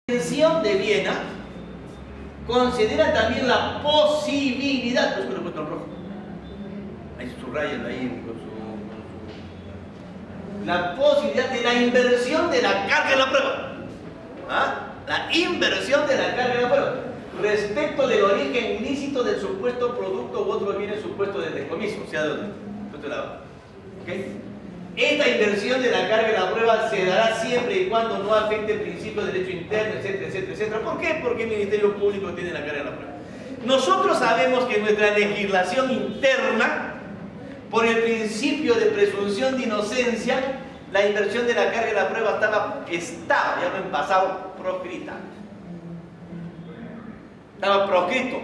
Convención de Viena considera también la posibilidad, pues que lo he puesto en rojo, ahí subrayan ahí la posibilidad de la inversión de la carga de la prueba. ¿Ah? La inversión de la carga de la prueba respecto del origen ilícito del supuesto producto u otro bien supuesto de descomiso, o sea, de la ¿okay? Esta inversión de la carga de la prueba se dará siempre y cuando no afecte el principio de derecho interno, etcétera, etcétera, etcétera. ¿Por qué? Porque el Ministerio Público tiene la carga de la prueba. Nosotros sabemos que nuestra legislación interna, por el principio de presunción de inocencia, la inversión de la carga de la prueba estaba ya en pasado, proscrita. Estaba proscrito.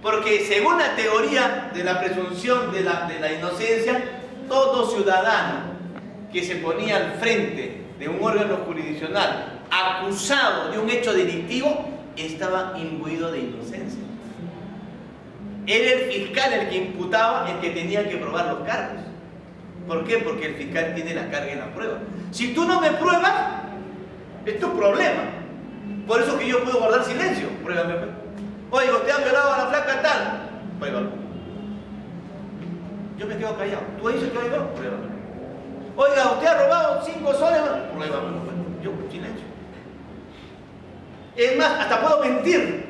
Porque según la teoría de la presunción de la inocencia, todo ciudadano que se ponía al frente de un órgano jurisdiccional acusado de un hecho delictivo estaba imbuido de inocencia. Era el fiscal el que imputaba, el que tenía que probar los cargos. ¿Por qué? Porque el fiscal tiene la carga en la prueba. Si tú no me pruebas, es tu problema. Por eso que yo puedo guardar silencio. Pruébame. Oye, usted ha violado a la flaca tal. Pruébalo. Yo me quedo callado. ¿Tú dices que ha violado? Pruébame. Oiga, usted ha robado 5 soles. Pruébame. Yo, silencio. Es más, hasta puedo mentir.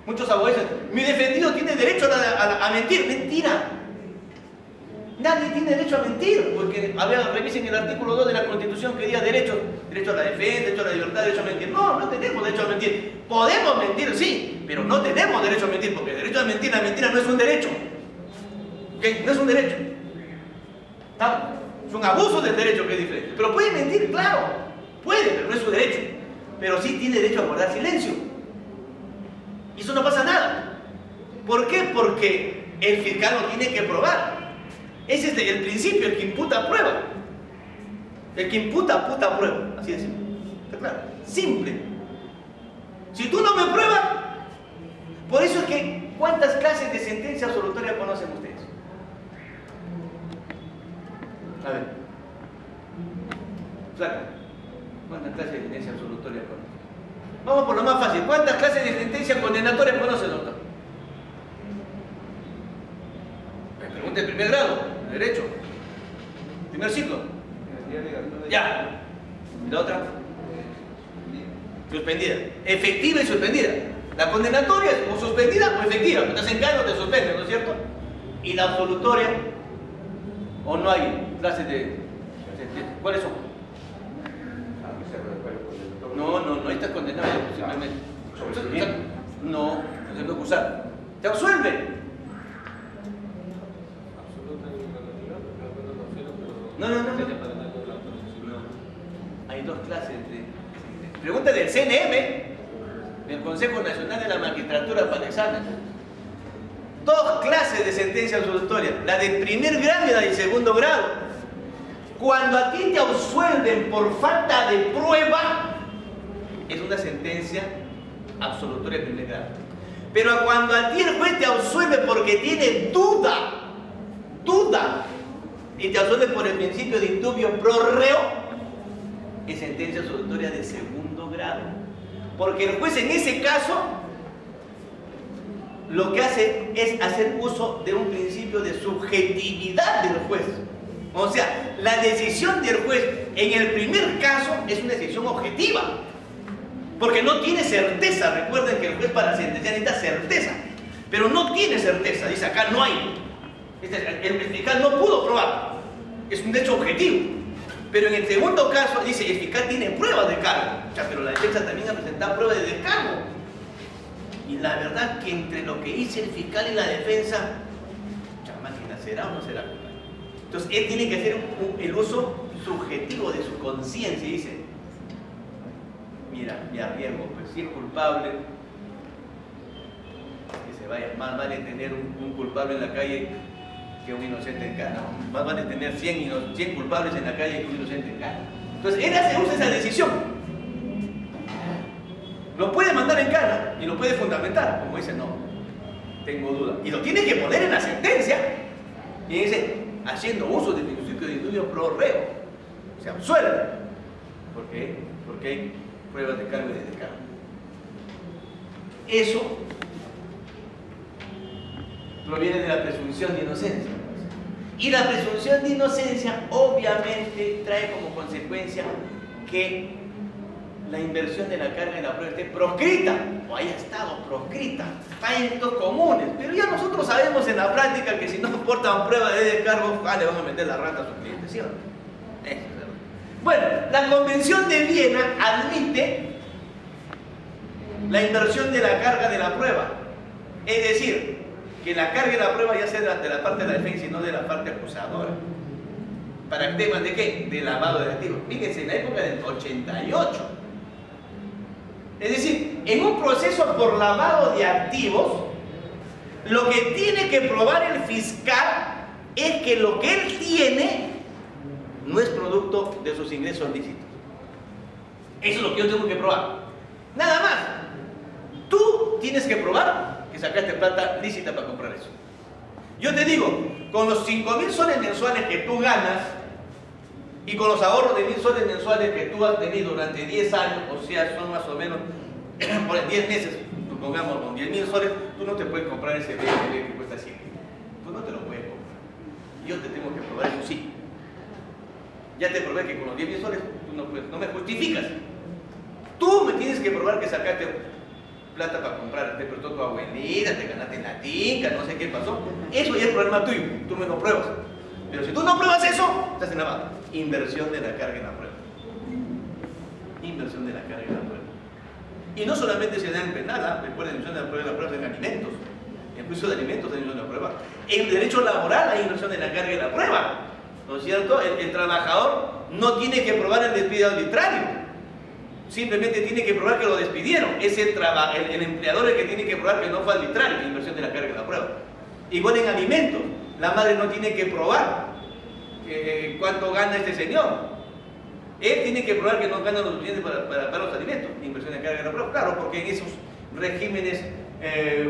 Muchos abogados dicen, mi defendido tiene derecho a mentir. Mentira. Nadie tiene derecho a mentir, porque revisen el artículo 2 de la Constitución que diga derecho a la defensa, derecho a la libertad, derecho a mentir. No, no tenemos derecho a mentir. Podemos mentir, sí, pero no tenemos derecho a mentir, porque el derecho a mentir, la mentira no es un derecho. ¿Okay? No es un derecho. ¿Está? Es un abuso del derecho que es diferente. Pero puede mentir, claro. Puede, pero no es su derecho. Pero sí tiene derecho a guardar silencio. Y eso no pasa nada. ¿Por qué? Porque el fiscal lo tiene que probar. Ese es el principio, el que imputa prueba. El que imputa prueba. Así de simple. ¿Está claro? Simple. Si tú no me pruebas, por eso es que, ¿cuántas clases de sentencia absolutoria conocen ustedes? A ver. Flaca, ¿cuántas clases de sentencia absolutoria conocen? Vamos por lo más fácil. ¿Cuántas clases de sentencia condenatoria conoce, doctor? Pregunta de primer grado. Derecho. Primer ciclo. Ya. ¿Y la otra? Suspendida. Efectiva y suspendida. La condenatoria es o suspendida o efectiva. Estás en cana o te suspenden, ¿no es cierto? Y la absolutoria, o no hay clases de... ¿Cuáles son? No estás condenado. Simplemente. No se puede acusar. Te absuelve. No. Hay dos clases de... Pregunta del CNM, del Consejo Nacional de la Magistratura para el examen. Dos clases de sentencia absolutoria, la de primer grado y la de segundo grado. Cuando a ti te absuelven por falta de prueba, es una sentencia absolutoria de primer grado. Pero cuando a ti el juez te absuelve porque tiene duda, y te absuelve por el principio de indubio pro reo, es sentencia absolutoria de segundo grado. Porque el juez en ese caso lo que hace es hacer uso de un principio de subjetividad del juez. O sea, la decisión del juez en el primer caso es una decisión objetiva. Porque no tiene certeza. Recuerden que el juez para sentenciar necesita certeza. Pero no tiene certeza. Dice acá no hay. El fiscal no pudo probar. Es un hecho objetivo. Pero en el segundo caso dice el fiscal tiene pruebas de cargo. O sea, pero la defensa también ha presentado pruebas de descargo. Y la verdad que entre lo que dice el fiscal y la defensa, máquina, ¿será o no será culpable? Entonces él tiene que hacer el uso subjetivo de su conciencia y dice, mira, me arriesgo, pues si es culpable, que se vaya, más vale tener un culpable en la calle que un inocente en cana. Más vale tener 100 culpables en la calle que un inocente en cana. Entonces él hace uso de esa decisión. Lo puede mandar en cana y lo puede fundamentar, como dice, no, tengo duda. Y lo tiene que poner en la sentencia. Y dice, haciendo uso del principio de indubio pro reo. Se absuelve. ¿Por qué? Porque pruebas de cargo y de descargo. Eso proviene de la presunción de inocencia. Y la presunción de inocencia obviamente trae como consecuencia que la inversión de la carga y la prueba esté proscrita, o haya estado proscrita, fallos comunes. Pero ya nosotros sabemos en la práctica que si no aportan prueba de descargo, le van a meter la rata a sus clientes, ¿sí o no? Eso es verdad. Bueno, la Convención de Viena admite la inversión de la carga de la prueba. Es decir, que la carga de la prueba ya sea de la parte de la defensa y no de la parte acusadora. ¿Para temas de qué? De lavado de activos. Fíjense, en la época del 88. Es decir, en un proceso por lavado de activos, lo que tiene que probar el fiscal es que lo que él tiene no es producto de sus ingresos lícitos. Eso es lo que yo tengo que probar. Nada más. Tú tienes que probar que sacaste plata lícita para comprar eso. Yo te digo, con los 5.000 soles mensuales que tú ganas y con los ahorros de 1.000 soles mensuales que tú has tenido durante 10 años, o sea, son más o menos por 10 meses, supongamos con 10.000 soles, tú no te puedes comprar ese BMW que cuesta 100. Tú no te lo puedes comprar. Yo te tengo que probar eso, sí. Ya te probé que con los 10.000 soles tú no me justificas. Tú me tienes que probar que sacaste plata para comprar, te prestó tu abuelita, te ganaste en la tinca, no sé qué pasó. Eso ya es problema tuyo, tú me lo pruebas. Pero si tú no pruebas eso, estás en la mano. Inversión de la carga en la prueba. Inversión de la carga en la prueba. Y no solamente se da en penal, recuerden, inversión de la prueba en alimentos. En juicio de alimentos hay inversión de la prueba. En derecho laboral hay inversión de la carga en la prueba. ¿No es cierto? El trabajador no tiene que probar el despido arbitrario. Simplemente tiene que probar que lo despidieron. Es el empleador el que tiene que probar que no fue arbitrario, la inversión de la carga en la prueba. Igual en alimentos, la madre no tiene que probar cuánto gana este señor. Él tiene que probar que no gana lo suficiente para los alimentos, la inversión de la carga en la prueba. Claro, porque en esos regímenes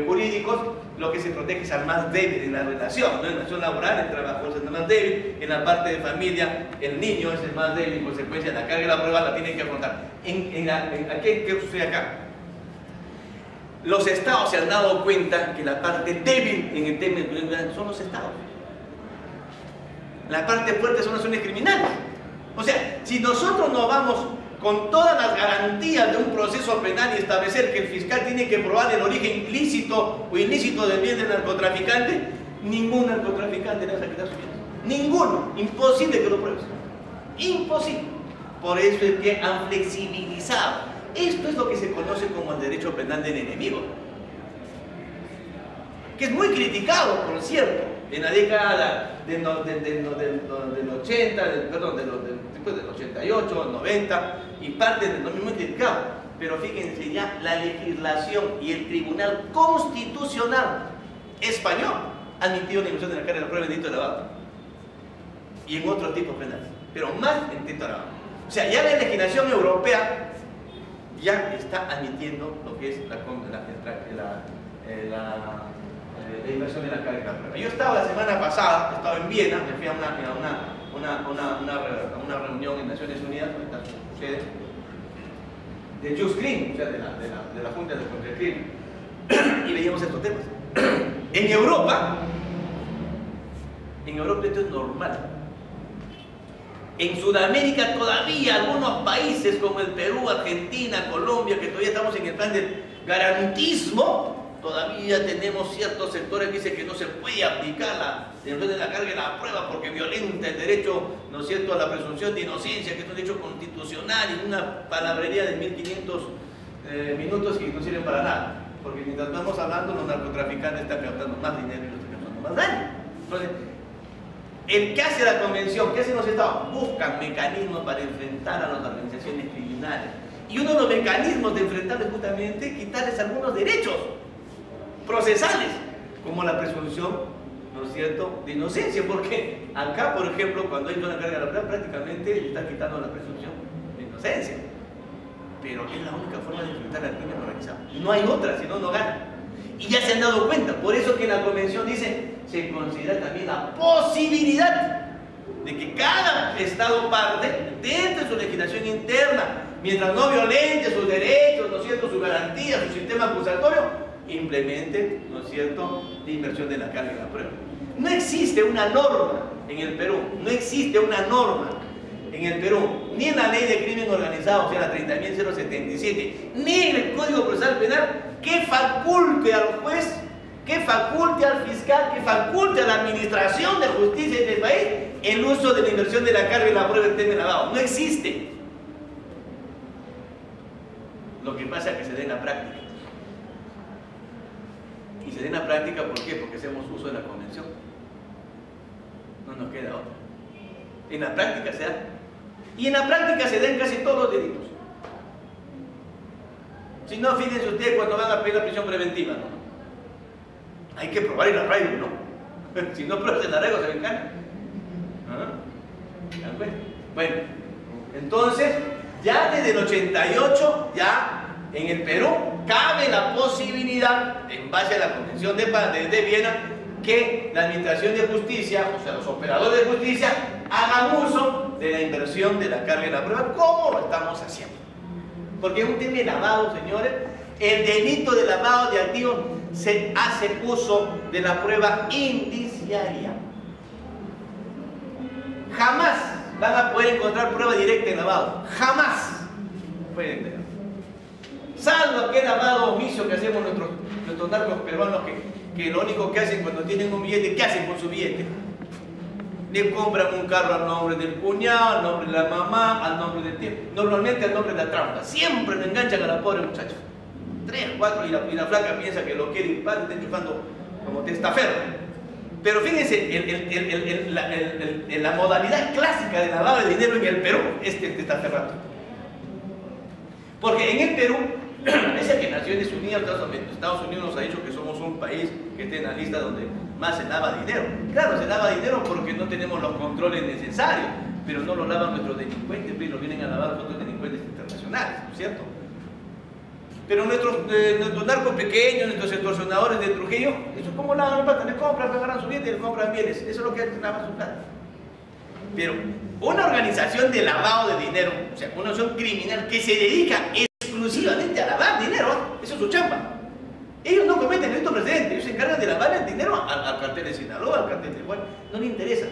jurídicos lo que se protege es al más débil en la relación, ¿no? En la relación laboral el trabajador es el más débil, en la parte de familia el niño es el más débil, en consecuencia la carga de la prueba la tienen que afrontar. ¿Qué sucede acá? Los estados se han dado cuenta que la parte débil en el tema son los estados. La parte fuerte son las acciones criminales. O sea, si nosotros no vamos con todas las garantías de un proceso penal y establecer que el fiscal tiene que probar el origen lícito o ilícito del bien del narcotraficante, ningún narcotraficante le va a quitar su bien. Ninguno. Imposible que lo pruebes. Imposible. Por eso es que han flexibilizado. Esto es lo que se conoce como el derecho penal del enemigo, que es muy criticado, por cierto, en la década del 80, después del 88, 90 y parte del 2000, muy criticado. Pero fíjense ya, la legislación y el Tribunal Constitucional español han admitido la inversión de la carga de la prueba en delito de lavado y en otros tipos penales, pero más en delito de lavado. O sea, ya la legislación europea ya está admitiendo lo que es la inversión de la carga de la prueba. Yo estaba la semana pasada, estaba en Viena, me fui a una reunión en Naciones Unidas, ahorita sucede, de Just Crime, o sea, de la Junta de contra el Crimen, y veíamos estos temas. En Europa esto es normal. En Sudamérica todavía algunos países como el Perú, Argentina, Colombia, que todavía estamos en el plan del garantismo, todavía tenemos ciertos sectores que dicen que no se puede aplicar la inversión de la carga de la prueba porque violenta el derecho, ¿no es cierto?, a la presunción de inocencia, que es un derecho constitucional, y una palabrería de 1500 minutos que no sirven para nada. Porque mientras estamos hablando, los narcotraficantes están captando más dinero y los están causando más daño. Entonces, el que hace la convención, ¿qué hacen los estados? Buscan mecanismos para enfrentar a las organizaciones criminales. Y uno de los mecanismos de enfrentarles es justamente quitarles algunos derechos procesales, como la presunción, ¿no es cierto?, de inocencia. Porque acá, por ejemplo, cuando hay una carga de la prueba, prácticamente le está quitando la presunción de inocencia. Pero es la única forma de enfrentar al crimen organizado. No hay otra, si no, no gana. Y ya se han dado cuenta. Por eso que la convención dice, se considera también la posibilidad de que cada estado parte, dentro de su legislación interna, mientras no violente sus derechos, ¿no es cierto?, sus garantías, su sistema acusatorio, implemente, ¿no es cierto?, la inversión de la carga y la prueba. No existe una norma en el Perú, no existe una norma en el Perú, ni en la ley de crimen organizado, o sea, la 30.077, ni en el Código Procesal Penal, que faculte al juez, que faculte al fiscal, que faculte a la administración de justicia de este país el uso de la inversión de la carga y la prueba en tema de lavado. No existe. Lo que pasa es que se da en la práctica. Y se da en la práctica, ¿por qué? Porque hacemos uso de la convención. No nos queda otra. En la práctica se da. Y en la práctica se da en casi todos los delitos. Si no, fíjense ustedes cuando van a pedir la prisión preventiva, ¿no? Hay que probar el arraigo, ¿no? Si no pruebas el arraigo, se ven canas. ¿Ah? Bueno, entonces, ya desde el 88, ya en el Perú, cabe la posibilidad, en base a la Convención de Viena, que la Administración de Justicia, o sea, los operadores de justicia, hagan uso de la inversión de la carga y la prueba, como lo estamos haciendo. Porque es un tema de lavado, señores. El delito de lavado de activos se hace uso de la prueba indiciaria. Jamás van a poder encontrar prueba directa en lavado. Jamás pueden tener. Salvo aquel lavado omiso que hacemos nuestros narcos peruanos que lo único que hacen cuando tienen un billete, ¿qué hacen con su billete? Le compran un carro al nombre del cuñado, al nombre de la mamá, al nombre del tío. Normalmente al nombre de la trampa. Siempre le enganchan a la pobre muchacha. 3, 4 y la flaca piensa que lo quiere y padre está enchufando como testaferro. Pero fíjense, la modalidad clásica de lavado de dinero en el Perú es el testaferrato. Porque en el Perú, pese a que Naciones Unidas, Estados Unidos nos ha dicho que somos un país que está en la lista donde más se lava dinero. Claro, se lava dinero porque no tenemos los controles necesarios, pero no lo lavan nuestros delincuentes, pero lo vienen a lavar otros delincuentes internacionales, ¿no es cierto? Pero nuestros narcos pequeños, nuestros extorsionadores de Trujillo, eso es como lavan plata, les compran, agarran su billete y les compran bienes, eso es lo que hacen, lavan su plata. Pero una organización de lavado de dinero, o sea, una organización criminal que se dedica exclusivamente a lavar dinero, eso es su chamba. Ellos no cometen estos precedentes, ellos se encargan de lavar el dinero al cartel de Sinaloa, al cartel de Juan, no les interesa.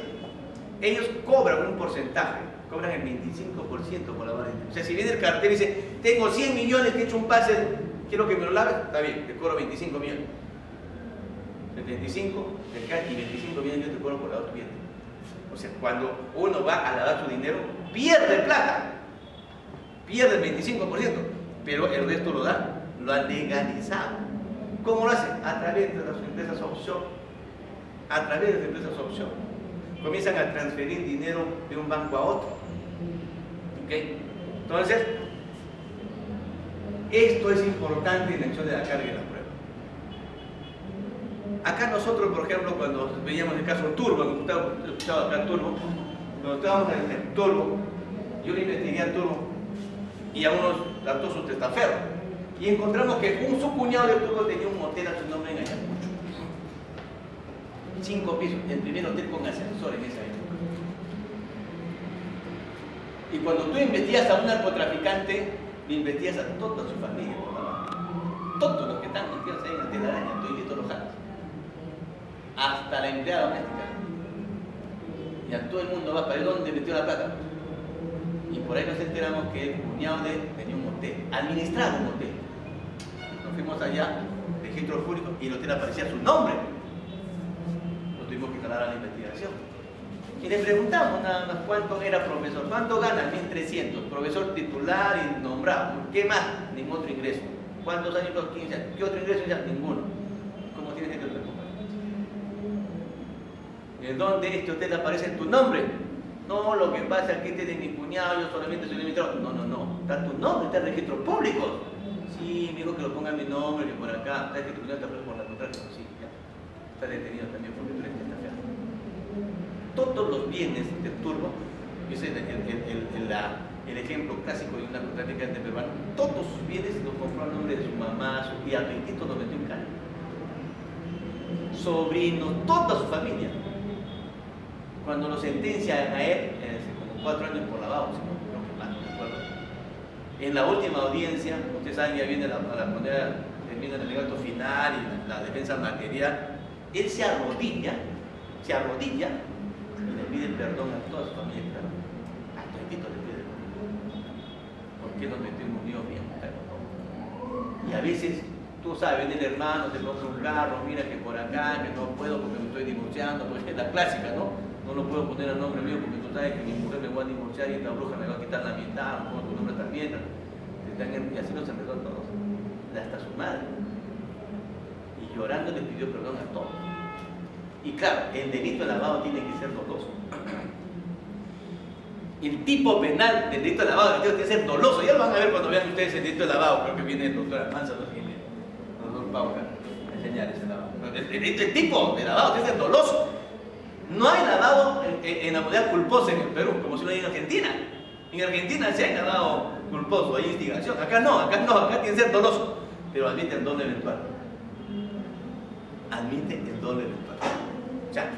Ellos cobran un porcentaje, cobran el 25% por lavar dinero. O sea, si viene el cartel y dice, tengo 100 millones que he hecho un pase, quiero que me lo laves, está bien, te cobro 25 millones. 75 te cae y 25 millones yo te cobro por la otra cliente. O sea, cuando uno va a lavar su dinero, pierde plata, pierde el 25%, pero el resto lo da, lo han legalizado. ¿Cómo lo hacen? A través de las empresas offshore. A través de las empresas offshore. Comienzan a transferir dinero de un banco a otro. ¿Ok? Entonces, esto es importante en la acción de la carga y la prueba. Acá nosotros, por ejemplo, cuando veíamos el caso Turbo, cuando escuchaba acá Turbo, cuando estábamos en el Turbo, yo le investigué a Turbo y a unos trató su testaferro. Y encontramos que su cuñado de Turbo tenía un hotel a su nombre en Ayacucho. 5 pisos, el primer hotel con ascensor en esa época. Y cuando tú investigas a un narcotraficante, le investigas a toda su familia, por la mano. Todos los que están metidos ahí en la telaraña, todos los jatos. Hasta la empleada doméstica. Y a todo el mundo va para ver dónde metió la plata. Y por ahí nos enteramos que el cuñado de él tenía un hotel, administraba un hotel. Nos fuimos allá, registro público, y en el hotel aparecía su nombre. Lo tuvimos que jalar a la investigación. Y le preguntamos nada más cuánto era profesor, cuánto gana, 1.300, profesor titular y nombrado. ¿Qué más? Ningún otro ingreso. ¿Cuántos años? 15 años. ¿Qué otro ingreso? Ya, ninguno. ¿Cómo tienes que otro? ¿En dónde este hotel aparece en tu nombre? No, lo que pasa es que este es de mi cuñado, yo solamente soy limitado. No, no, no. Está tu nombre, está en registros públicos. Sí, me dijo que lo ponga mi nombre, que por acá. ¿Sabes que tu cuñado está preso por la contraria? Sí, ya. Está detenido también por violencia esta fea. Todos los bienes del Turbo, ese es el ejemplo clásico de un narcotraficante peruano, todos sus bienes los compró a nombre de su mamá, su tía, Petito lo metió en Cali. Sobrinos, toda su familia. Cuando lo sentencian a él, como 4 años por lavado, si no creo que más, no me acuerdo, En la última audiencia, ustedes saben, ya viene termina el alegato final y la defensa material, él se arrodilla y le pide perdón a toda su familia, claro. A toditito le pide perdón. ¿Por qué nos metimos unidos bien? Y a veces, tú sabes, viene el hermano, te compra un carro, mira que por acá, que no puedo porque me estoy divorciando, porque es la clásica, ¿no? No lo puedo poner al nombre mío porque tú sabes que mi mujer me va a divorciar y esta bruja me va a quitar la mitad, no pongo tu nombre también. Y así nos enredó a todos, hasta su madre. Y llorando le pidió perdón a todos. Y claro, el delito de lavado tiene que ser doloso. El tipo penal del delito de lavado tiene que ser doloso. Ya lo van a ver cuando vean ustedes el delito de lavado. Creo que viene el doctor Almanza, el doctor Pauca, a enseñar ese lavado. El tipo de lavado tiene que ser doloso. No hay lavado en la modalidad culposa en el Perú, como si lo hay en Argentina. En Argentina sí hay lavado culposo, hay instigación. Acá no, acá tiene que ser doloso. Pero admite el doble eventual. Admite el doble eventual. ¿Ya?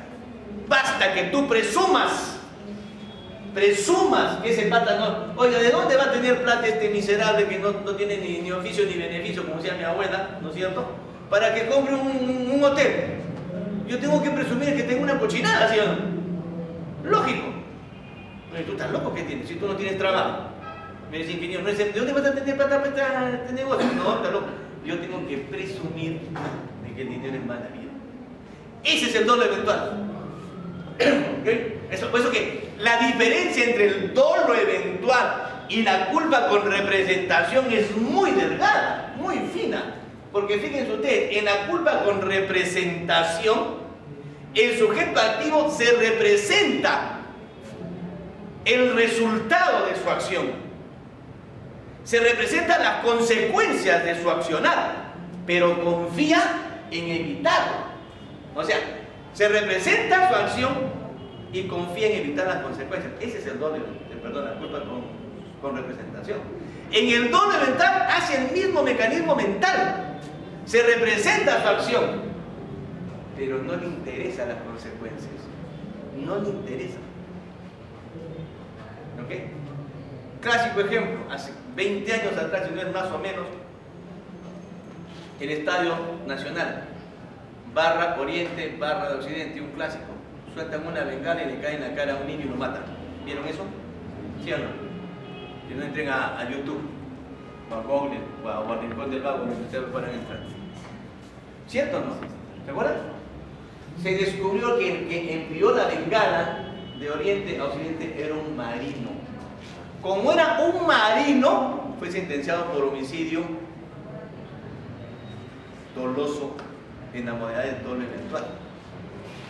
Basta que tú presumas que ese pata no... Oiga, ¿de dónde va a tener plata este miserable que no tiene ni oficio ni beneficio, como decía mi abuela, ¿no es cierto? Para que compre un hotel. Yo tengo que presumir que tengo una cochinada, ¿sí o no? Lógico. Oye, ¿tú estás loco? ¿Qué tienes? Si tú no tienes trabajo. Me dice ingeniero, ¿de dónde vas a tener plata para este negocio? No, está loco. Yo tengo que presumir de que el dinero es mala vida. Ese es el dolo eventual. ¿Okay? Por eso que la diferencia entre el dolo eventual y la culpa con representación es muy delgada, muy fina. Porque fíjense ustedes, en la culpa con representación, el sujeto activo se representa el resultado de su acción. Se representan las consecuencias de su accionar, pero confía en evitarlo. O sea, se representa su acción y confía en evitar las consecuencias. Ese es el doble, la culpa con representación. En el doble mental hace el mismo mecanismo mental. Se representa su acción, pero no le interesan las consecuencias. No le interesa. ¿Ok? Clásico ejemplo, hace 20 años atrás, si no es más o menos, el Estadio Nacional, barra Oriente, barra de Occidente, un clásico. Sueltan una bengala y le caen en la cara a un niño y lo matan. ¿Vieron eso? ¿Sí o no? Que no entren a YouTube, o a Google, o al Rincón del Vago, donde ustedes puedan entrar. ¿Cierto o no? ¿Se acuerdan? Se descubrió que el que envió la bengala de Oriente a Occidente era un marino. Como era un marino, fue sentenciado por homicidio doloso en la modalidad del doble eventual.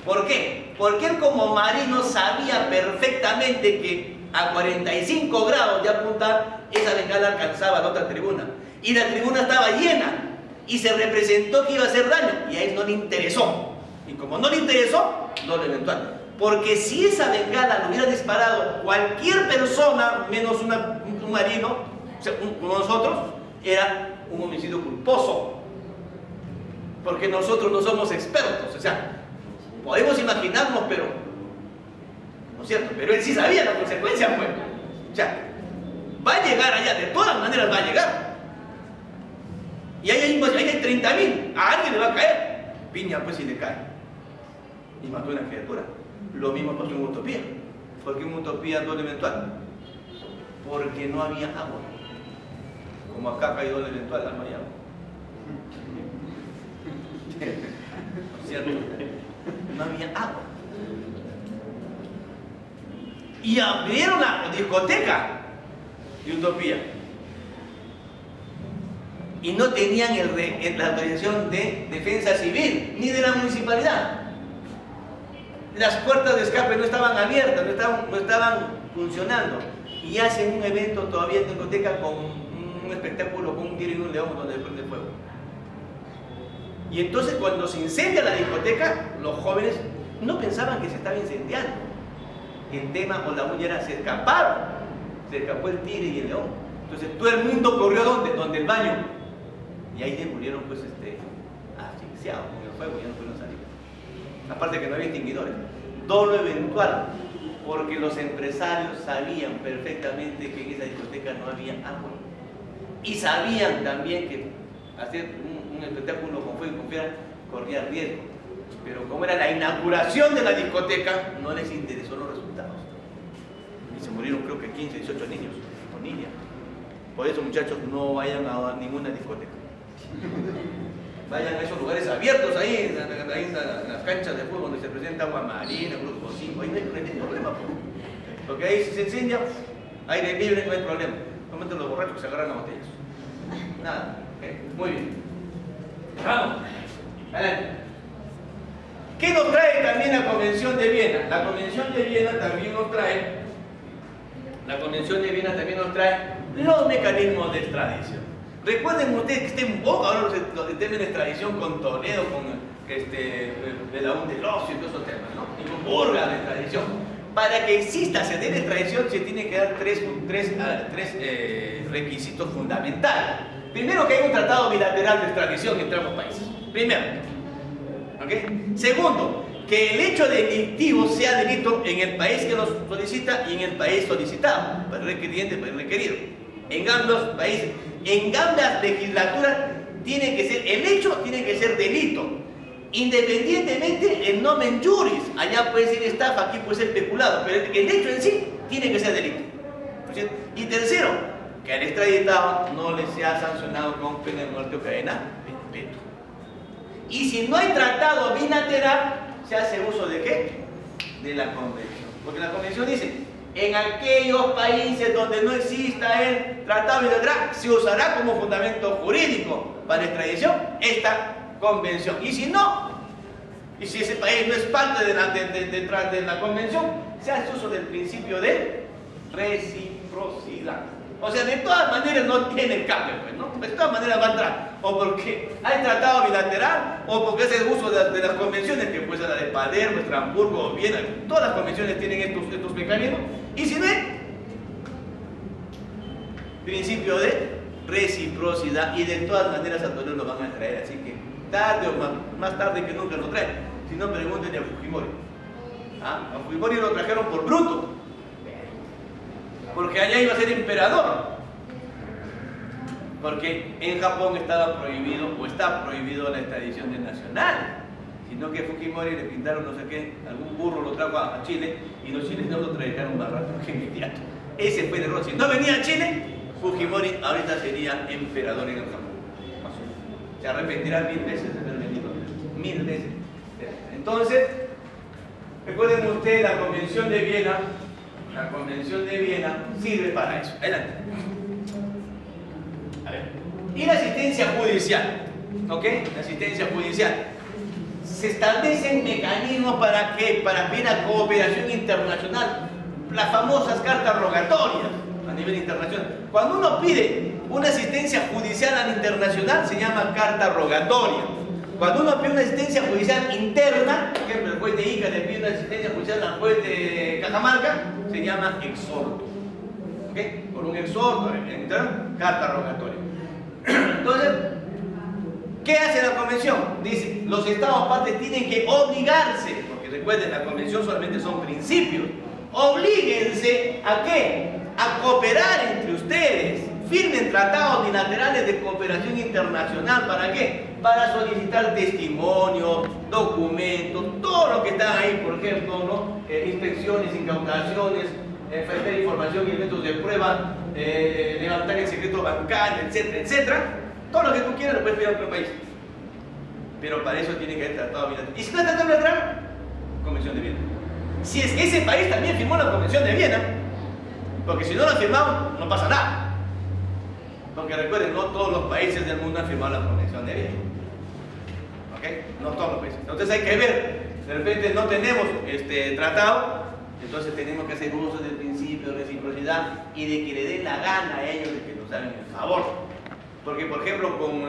¿Por qué? Porque él como marino sabía perfectamente que a 45 grados de apuntar, esa bengala alcanzaba la otra tribuna. Y la tribuna estaba llena. Y se representó que iba a hacer daño. Y a él no le interesó. Y como no le interesó, doble eventual. Porque si esa bengala lo hubiera disparado cualquier persona, menos un marino, o sea, como nosotros, era un homicidio culposo. Porque nosotros no somos expertos. O sea, podemos imaginarnos, pero ¿no es cierto? Pero él sí sabía la consecuencia, pues. O sea, va a llegar allá, de todas maneras va a llegar. Y ahí hay 30.000, a alguien le va a caer. Piña, pues, si le cae. Y mató a una criatura. Lo mismo pasó en Utopía. ¿Por qué en Utopía doble eventual? Porque no había agua. Como acá hay doble eventual, no hay agua. ¿No es cierto? No había agua. Y abrieron la discoteca de Utopía. Y no tenían la autorización de defensa civil, ni de la municipalidad. Las puertas de escape no estaban abiertas, no estaban funcionando. Y hacen un evento todavía en discoteca con un espectáculo con un tigre y un león donde prende fuego. Y entonces cuando se incendia la discoteca, los jóvenes no pensaban que se estaba incendiando. El tema o la bulla era, se escaparon. Se escapó el tigre y el león. Entonces todo el mundo corrió ¿dónde? Donde el baño. Y ahí se murieron pues asfixiados con el fuego, ya no pudieron salir. Aparte que no había extinguidores. Dolo eventual, porque los empresarios sabían perfectamente que en esa discoteca no había agua. Y sabían también que hacer un espectáculo con fuego y con fiera corría riesgo. Pero como era la inauguración de la discoteca, no les interesó los resultados. Y se murieron creo que 15, 18 niños o niñas. Por eso, muchachos, no vayan a ninguna discoteca. Vayan a esos lugares abiertos, ahí en las canchas de fútbol donde se presenta agua marina, grupo 5, ahí no hay problema. Porque ahí si se incendia, aire libre, no hay problema. Solamente los borrachos que se agarran a botellas. Nada, muy bien. Vamos, adelante. ¿Qué nos trae también la Convención de Viena? La Convención de Viena también nos trae los mecanismos de extradición. Recuerden ustedes que está en boca ahora el tema de extradición con Toledo, con Belaún del Ocio y todos esos temas, ¿no? Y con Burga de extradición. Para que exista sede de extradición se tiene que dar tres requisitos fundamentales. Primero, que haya un tratado bilateral de extradición entre ambos países. Primero. ¿Okay? Segundo, que el hecho delictivo sea delito en el país que lo solicita y en el país solicitado, para el requiriente, para el requerido. En ambos países, en ambas legislaturas, el hecho tiene que ser delito. Independientemente el nomen juris, allá puede ser estafa, aquí puede ser peculado, pero el hecho en sí tiene que ser delito. Y tercero, que al extraditado no le sea sancionado con pena de muerte o cadena perpetua. Y si no hay tratado bilateral, se hace uso ¿de qué? De la convención. Porque la convención dice, en aquellos países donde no exista el tratado bilateral, se usará como fundamento jurídico para extradición esta convención. Y si no, y si ese país no es parte de la convención, se hace uso del principio de reciprocidad. O sea, de todas maneras no tiene cambio, pues, ¿no? De todas maneras va a entrar. O porque hay tratado bilateral, o porque hace uso de las convenciones, que puede ser la de Palermo, Estrasburgo, Viena. Todas las convenciones tienen estos mecanismos. Y si ven, principio de reciprocidad. Y de todas maneras a Toledo lo van a traer. Así que tarde o más tarde que nunca lo traen. Si no, pregúntenle a Fujimori. ¿Ah? A Fujimori lo trajeron por bruto. Porque allá iba a ser emperador. Porque en Japón estaba prohibido, o está prohibido la extradición de nacional. Sino que Fujimori le pintaron no sé qué, algún burro lo trajo a Chile y los chilenos lo trajeron más rápido que inmediato. Ese fue el error. Si no venía a Chile, Fujimori ahorita sería emperador en el Japón. Se arrepentirá 1000 veces de haber venido. 1000 veces. Entonces, recuerden ustedes la Convención de Viena. La Convención de Viena sirve para eso. Adelante. A ver. Y la asistencia judicial. ¿Ok? La asistencia judicial. Se establecen mecanismos para ¿qué? Para pedir la cooperación internacional. Las famosas cartas rogatorias a nivel internacional. Cuando uno pide una asistencia judicial al internacional, se llama carta rogatoria. Cuando uno pide una asistencia judicial interna, por ejemplo, el juez de Ica le pide una asistencia judicial al juez de Cajamarca, se llama exhorto. ¿Okay? Por un exhorto, carta rogatoria. Entonces, ¿qué hace la convención? Dice, los estados partes tienen que obligarse, porque recuerden, la convención solamente son principios. Oblíguense ¿a qué? A cooperar entre ustedes. Firmen tratados bilaterales de cooperación internacional. ¿Para qué? Para solicitar testimonios, documentos, todo lo que está ahí, por ejemplo, ¿no? Inspecciones, incautaciones, ofrecer información y elementos de prueba, levantar el secreto bancario, etcétera, etcétera. Todo lo que tú quieras lo puedes pedir a otro país. Pero para eso tiene que haber tratado bilateral. ¿Y si no hay tratado bilateral? Convención de Viena. Si es que ese país también firmó la Convención de Viena, porque si no lo han firmado, no pasa nada. Porque recuerden, no todos los países del mundo han firmado la Convención de Viena. ¿Ok? No todos los países. Entonces hay que ver, de repente no tenemos tratado, entonces tenemos que hacer uso del principio de reciprocidad y de que le den la gana a ellos de que nos hagan el favor. Porque, por ejemplo, con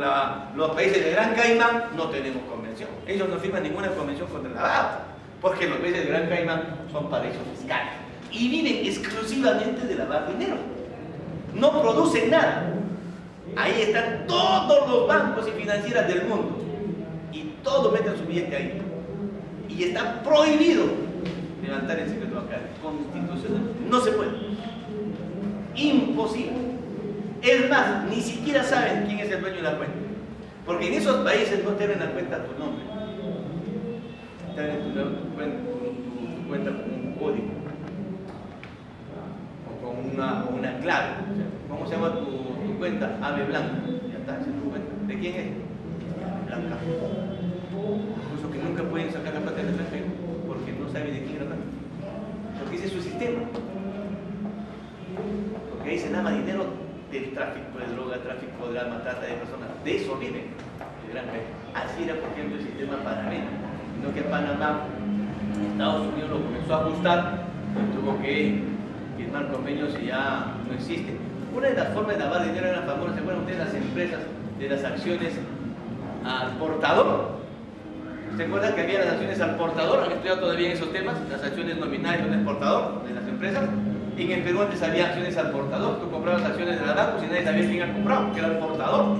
los países de Gran Caimán no tenemos convención. Ellos no firman ninguna convención contra el lavado, porque los países de Gran Caimán son paraísos fiscales y viven exclusivamente de lavar dinero. No producen nada. Ahí están todos los bancos y financieras del mundo y todos meten su billete ahí. Y está prohibido levantar el secreto bancario constitucional. No se puede. Imposible. Es más, ni siquiera saben quién es el dueño de la cuenta. Porque en esos países no te abren la cuenta a tu nombre. Te abren tu cuenta con un código. O con una clave. O sea, ¿cómo se llama tu cuenta? Ave Blanca. Ya está, esa es tu cuenta. ¿De quién es? Blanca. Incluso que nunca pueden sacar la plata del extranjero porque no saben de quién es la plata. Porque ese es su sistema. Porque ahí se lava dinero del tráfico de droga, tráfico de armas, trata de personas. De eso viven. Así era, por ejemplo, el sistema panameño. Sino que Panamá, Estados Unidos lo comenzó a ajustar y tuvo que firmar convenios y ya no existe. Una de las formas de lavar dinero era famosa. ¿Se acuerdan ustedes las empresas de las acciones al portador? ¿Se acuerdan que había las acciones al portador? ¿Han estudiado todavía esos temas? Las acciones nominales del portador de las empresas. Y en el Perú antes había acciones al portador. Tú comprabas acciones de la bancos y nadie sabía quién había comprado, que era el portador.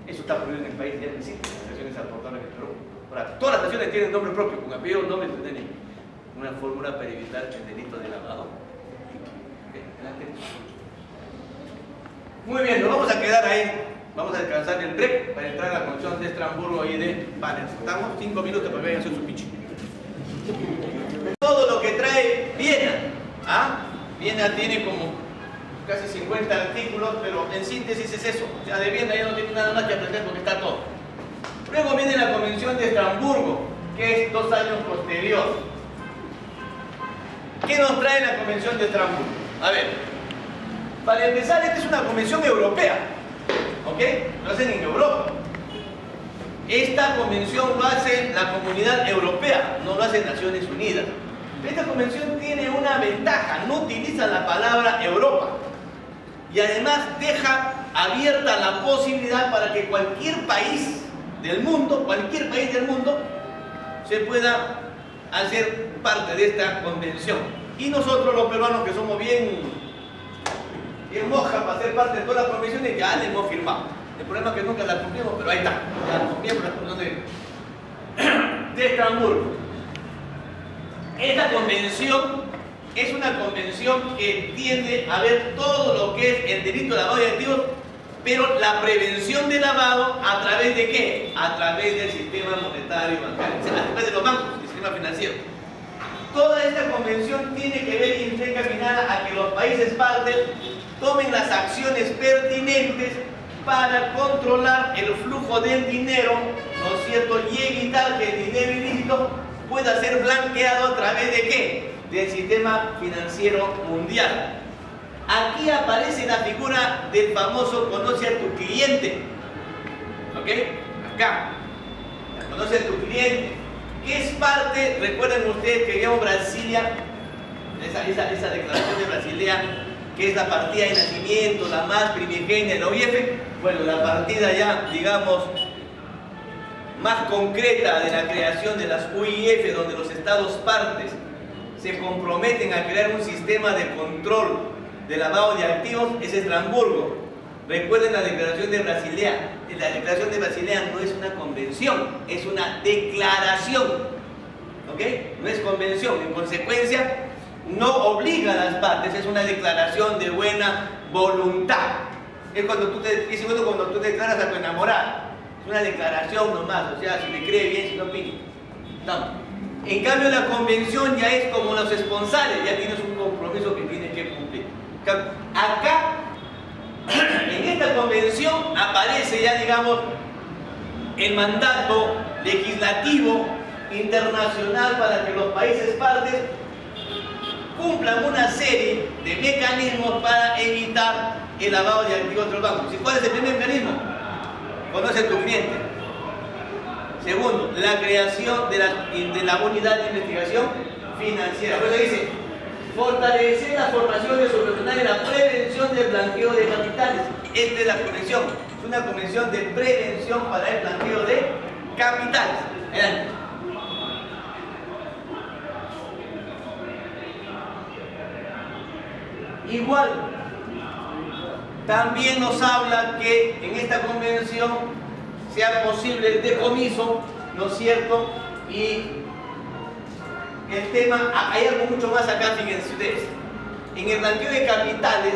Eso está prohibido en el país, ya no existen las acciones al portador en el Perú. Ahora, todas las acciones tienen nombre propio, con apellido, nombre, tienen una fórmula para evitar el delito de lavado. Muy bien, nos vamos a quedar ahí. Vamos a descansar el break para entrar a la Convención de Estrasburgo y de Panels. Estamos 5 minutos para que vayan a hacer su pitch. Todo lo que trae Viena. Viena tiene como casi 50 artículos, pero en síntesis es eso. O sea, de Viena ya no tiene nada más que aprender porque está todo. Luego viene la Convención de Estrasburgo, que es 2 años posterior. ¿Qué nos trae la Convención de Estrasburgo? A ver, para empezar, esta es una convención europea. ¿Ok? Lo hacen en Europa. Esta convención lo hace la Comunidad Europea, no lo hace Naciones Unidas. Esta convención tiene una ventaja, no utiliza la palabra Europa. Y además deja abierta la posibilidad para que cualquier país del mundo, se pueda hacer parte de esta convención. Y nosotros los peruanos, que somos bien mojas para ser parte de todas las convenciones, ya la hemos firmado. El problema es que nunca la cumplimos, pero ahí está. Ya somos miembros de la convención de Estrasburgo. Esta convención es una convención que tiende a ver todo lo que es el delito de lavado de activos, pero la prevención de lavado, ¿a través de qué? A través del sistema monetario y bancario, o sea, a través de los bancos, del sistema financiero. Toda esta convención tiene que ver y está encaminada a que los países partes tomen las acciones pertinentes para controlar el flujo del dinero, ¿no es cierto? Y evitar que el dinero ilícito pueda ser blanqueado a través de ¿qué? Del sistema financiero mundial. Aquí aparece la figura del famoso conoce a tu cliente. ¿Ok? Acá. Conoce a tu cliente. Que es parte, recuerden ustedes que vimos Brasilia, esa declaración de Brasilia, que es la partida de nacimiento, la más primigenia de la OIF. Bueno, la partida ya, digamos, más concreta de la creación de las UIF, donde los estados partes se comprometen a crear un sistema de control de lavado de activos, es Estrasburgo. Recuerden la declaración de Basilea. La declaración de Basilea no es una convención, es una declaración. ¿Ok? No es convención. En consecuencia, no obliga a las partes, es una declaración de buena voluntad. Es cuando tú te declaras a tu enamorada. Es una declaración nomás, o sea, si le cree bien, si no pide. Estamos. En cambio, la convención ya es como los esponsales, ya tienes un compromiso que tienes que cumplir. Acá, en esta convención, aparece ya, digamos, el mandato legislativo internacional para que los países partes cumplan una serie de mecanismos para evitar el lavado de activos de los bancos. ¿Y cuál es el primer mecanismo? Conoce a tu cliente. Segundo, la creación de la unidad de investigación financiera. Por eso dice, fortalecer las formaciones operacionales y la prevención del blanqueo de capitales. Esta es la convención. Es una convención de prevención para el blanqueo de capitales. Adelante. Igual, también nos habla que en esta convención sea posible el decomiso, ¿no es cierto? Y el tema, hay algo mucho más acá, fíjense ustedes. En el blanqueo de capitales,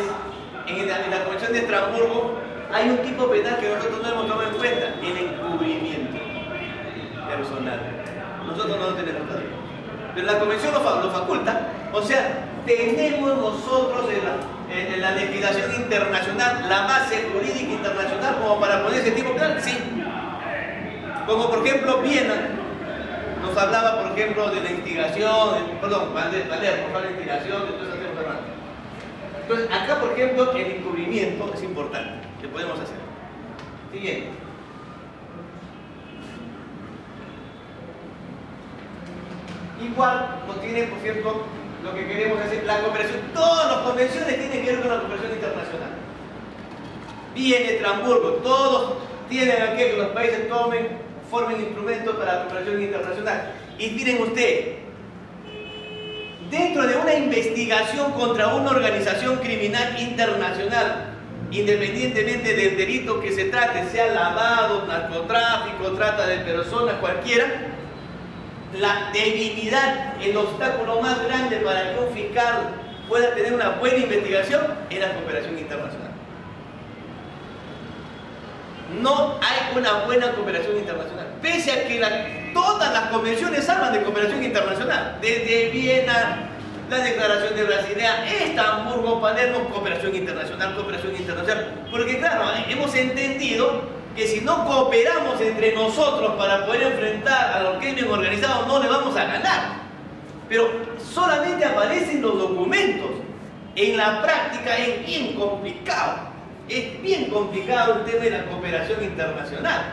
en la Convención de Estrasburgo hay un tipo penal que nosotros no hemos tomado en cuenta, el encubrimiento personal. Nosotros no lo tenemos todavía. Pero la Convención lo faculta, o sea, tenemos nosotros en la legislación internacional la base jurídica internacional como para poner ese tipo penal, sí. Como por ejemplo Viena nos hablaba, por ejemplo, de la instigación, perdón, Valer, por favor, la instigación, de todas esas cosas. Entonces, acá, por ejemplo, el encubrimiento es importante, que podemos hacer. Siguiente. Igual nos tiene, por cierto, lo que queremos hacer, la cooperación. Todas las convenciones tienen que ver con la cooperación internacional. Viene Estrasburgo, todos tienen aquí que los países formen instrumentos para la cooperación internacional. Y miren ustedes, dentro de una investigación contra una organización criminal internacional, independientemente del delito que se trate, sea lavado, narcotráfico, trata de personas, cualquiera, la debilidad, el obstáculo más grande para que un fiscal pueda tener una buena investigación es la cooperación internacional. No hay una buena cooperación internacional, pese a que todas las convenciones hablan de cooperación internacional, desde Viena, la Declaración de Basilea, Estambul, Palermo, cooperación internacional, porque claro, hemos entendido que si no cooperamos entre nosotros para poder enfrentar al crimen organizado no le vamos a ganar, pero solamente aparecen los documentos. En la práctica es bien complicado. Es bien complicado el tema de la cooperación internacional,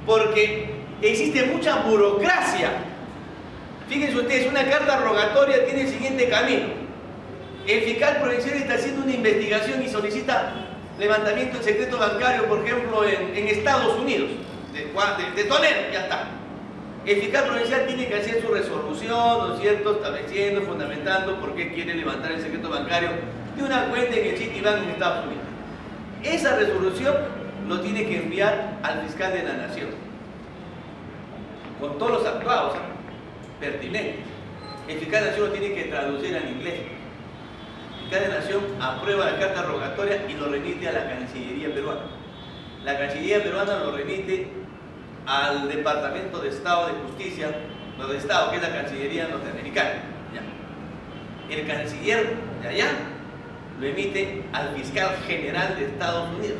porque existe mucha burocracia. Fíjense ustedes, una carta rogatoria tiene el siguiente camino. El fiscal provincial está haciendo una investigación y solicita levantamiento del secreto bancario, por ejemplo, en Estados Unidos, de Toledo, ya está. El fiscal provincial tiene que hacer su resolución, ¿no es cierto?, estableciendo, fundamentando por qué quiere levantar el secreto bancario de una cuenta en el Citibank en Estados Unidos. Esa resolución lo tiene que enviar al fiscal de la Nación, con todos los actuados pertinentes. El fiscal de la Nación lo tiene que traducir al inglés. El fiscal de la Nación aprueba la carta rogatoria y lo remite a la Cancillería peruana. La Cancillería peruana lo remite al Departamento de Estado de Justicia, no de Estado, que es la Cancillería norteamericana. Ya. El canciller de allá lo emite al fiscal general de Estados Unidos.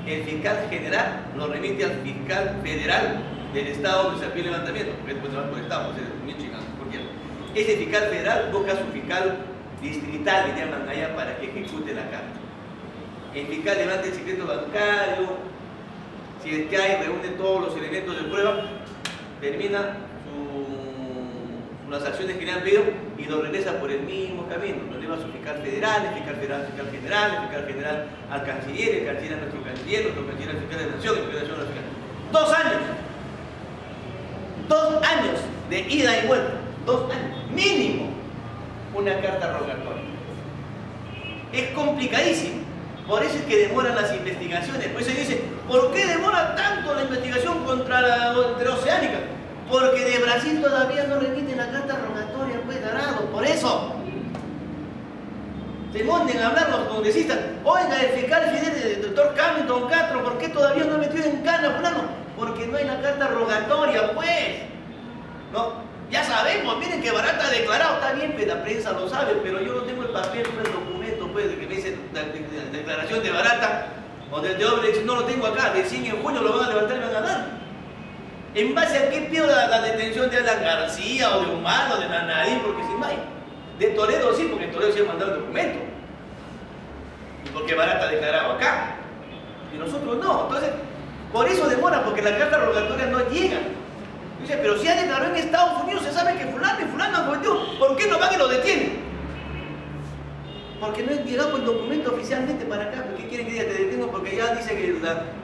El fiscal general lo remite al fiscal federal del estado donde se pide el levantamiento, porque después se va por el estado, puede ser Michigan, cualquiera. Ese fiscal federal busca a su fiscal distrital, le llaman allá, para que ejecute la carta. El fiscal levanta el secreto bancario, si es que hay, reúne todos los elementos de prueba, termina las acciones que le han pedido y lo regresa por el mismo camino. Lo lleva a su fiscal federal, el fiscal federal al fiscal general, el fiscal general al canciller, el canciller a nuestro canciller al fiscal de la Nación, el fiscal de la Nación al fiscal. 2 años. 2 años de ida y vuelta. 2 años. Mínimo. Una carta rogatoria. Es complicadísimo. Por eso es que demoran las investigaciones. Por eso se dice, ¿por qué demora tanto la investigación contra la interoceánica? Porque de Brasil todavía no remiten la carta rogatoria, pues, Darado. Por eso se monten a hablar los congresistas. Oiga, el fiscal Fidel, el doctor Camilton Castro, ¿por qué todavía no ha metido en cana fulano? Porque no hay la carta rogatoria, pues. ¿No? Ya sabemos, miren que Barata ha declarado, está bien, pues la prensa lo sabe, pero yo no tengo el papel, pues, el documento, pues, de que me dice la declaración de Barata o del de Obrecht, no lo tengo acá, recién en junio lo van a levantar y van a dar. ¿En base a qué pido la detención de Alan García o de Humano, de Nanaín? Porque sin más. De Toledo sí, porque Toledo sí ha mandado el documento. Y porque Barata ha declarado acá. Y nosotros no. Entonces, por eso demora, porque la carta rogatoria no llega. Dice, pero si ha declarado en Estados Unidos, se sabe que fulano y fulano han cometido. ¿Por qué no van y lo detienen? Porque no he llegado el documento oficialmente para acá. ¿Por qué quieren que diga te detengo? Porque ya dice que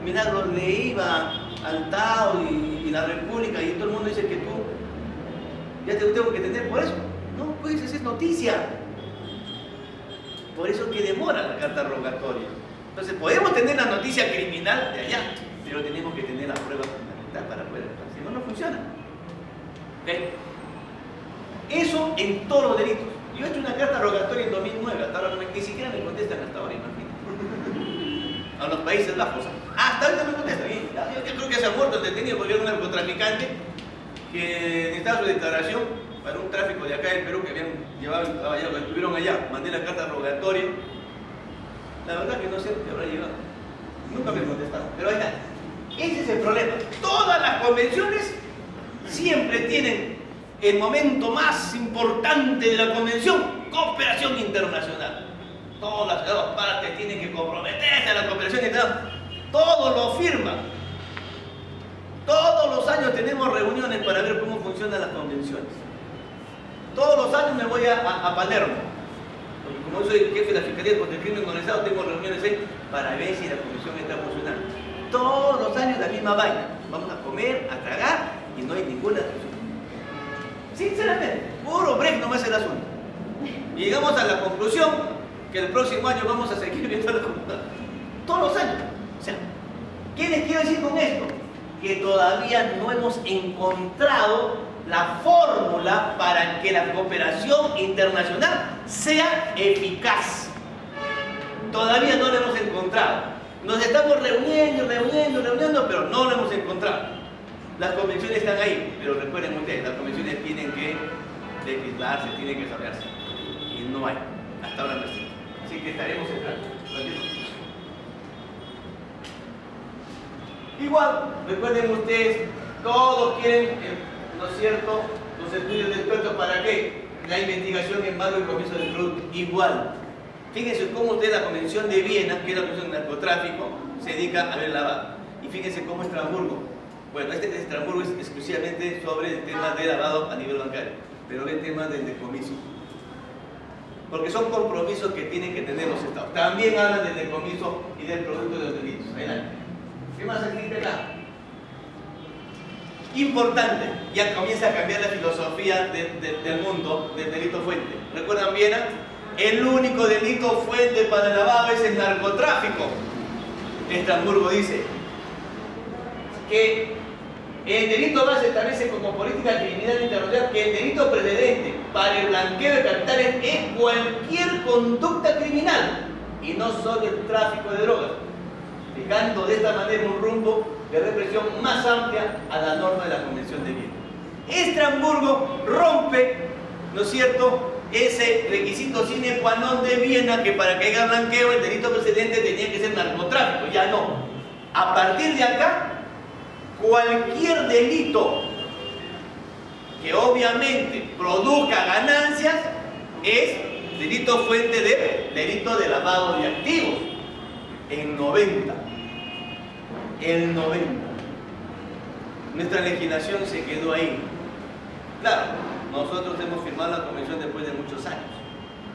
Milagros le iba al Tao y la República y todo el mundo dice que tú ya te tengo que tener por eso. No, pues esa es noticia. Por eso es que demora la carta rogatoria. Entonces podemos tener la noticia criminal de allá, pero tenemos que tener la prueba fundamental para poder actuar. Si no, no funciona. ¿Okay? Eso en todos los delitos. Yo he hecho una carta rogatoria en 2009, hasta ahora ni siquiera me contestan hasta ahora, imagínate. a los Países Bajos. Hasta ahorita me contesta. Yo creo que se ha muerto el detenido porque era un narcotraficante que necesitaba su declaración para un tráfico de acá del Perú que habían llevado, lo estuvieron allá. Mandé la carta rogatoria. La verdad que no sé qué habrá llegado. Nunca me contestaron. Pero ahí está. Ese es el problema. Todas las convenciones siempre tienen el momento más importante de la convención: cooperación internacional. Todas las dos partes tienen que comprometerse a la cooperación internacional. Todos lo firman. Todos los años tenemos reuniones para ver cómo funcionan las convenciones. Todos los años me voy a Palermo. Porque como soy jefe de la Fiscalía contra el Crimen Organizado, tengo reuniones ahí para ver si la convención está funcionando. Todos los años la misma vaina. Vamos a comer, a tragar y no hay ninguna discusión. Sinceramente, puro break nomás es el asunto. Y llegamos a la conclusión que el próximo año vamos a seguir viendo la computadora. Todos los años. O sea, ¿qué les quiero decir con esto? Que todavía no hemos encontrado la fórmula para que la cooperación internacional sea eficaz. Todavía no la hemos encontrado. Nos estamos reuniendo, pero no lo hemos encontrado. Las convenciones están ahí, pero recuerden ustedes, las convenciones tienen que legislarse, tienen que saberse. Y no hay, hasta ahora no existe. Así que estaremos entrando. Igual, recuerden ustedes, todos quieren, ¿no es cierto?, los estudios de expertos. ¿Para qué? La investigación en barrio y comienzo del producto. Igual. Fíjense cómo usted la Convención de Viena, que es la Convención de Narcotráfico, se dedica a ver lavado. Y fíjense cómo Estrasburgo. Bueno, este de Estrasburgo es exclusivamente sobre el tema de lavado a nivel bancario, pero el tema del decomiso. Porque son compromisos que tienen que tener los estados. También hablan del decomiso y del producto de los delitos. Adelante. ¿Qué más aquí acá? Importante, ya comienza a cambiar la filosofía del mundo del delito fuente. ¿Recuerdan Viena? El único delito fuente para el lavado es el narcotráfico. Estrasburgo dice que el delito base establece como política criminal internacional que el delito precedente para el blanqueo de capitales es cualquier conducta criminal y no solo el tráfico de drogas, fijando de esta manera un rumbo de represión más amplia a la norma de la Convención de Viena. Estrasburgo rompe, ¿no es cierto?, ese requisito sine qua non de Viena, que para que haya blanqueo el delito precedente tenía que ser narcotráfico. Ya no. A partir de acá, cualquier delito que obviamente produzca ganancias es delito fuente de delito de lavado de activos. En 90. El 90. Nuestra legislación se quedó ahí. Claro, nosotros hemos firmado la convención después de muchos años.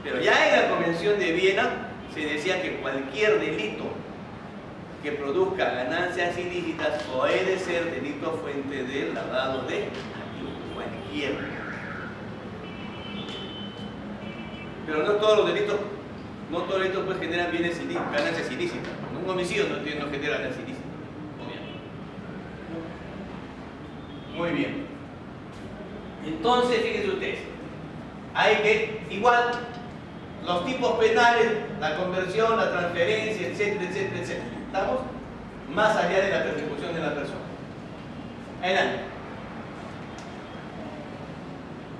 Pero ya en la Convención de Viena se decía que cualquier delito que produzca ganancias ilícitas puede ser delito fuente de lavado de activos. Cualquiera. Pero no todos los delitos, pues generan bienes ilícitos, ganancias ilícitas. Un homicidio no genera ganancias ilícitas. Muy bien. Entonces, fíjense ustedes, hay que, igual, los tipos penales, la conversión, la transferencia, etcétera, etcétera, etcétera. ¿Estamos? Más allá de la persecución de la persona. Adelante.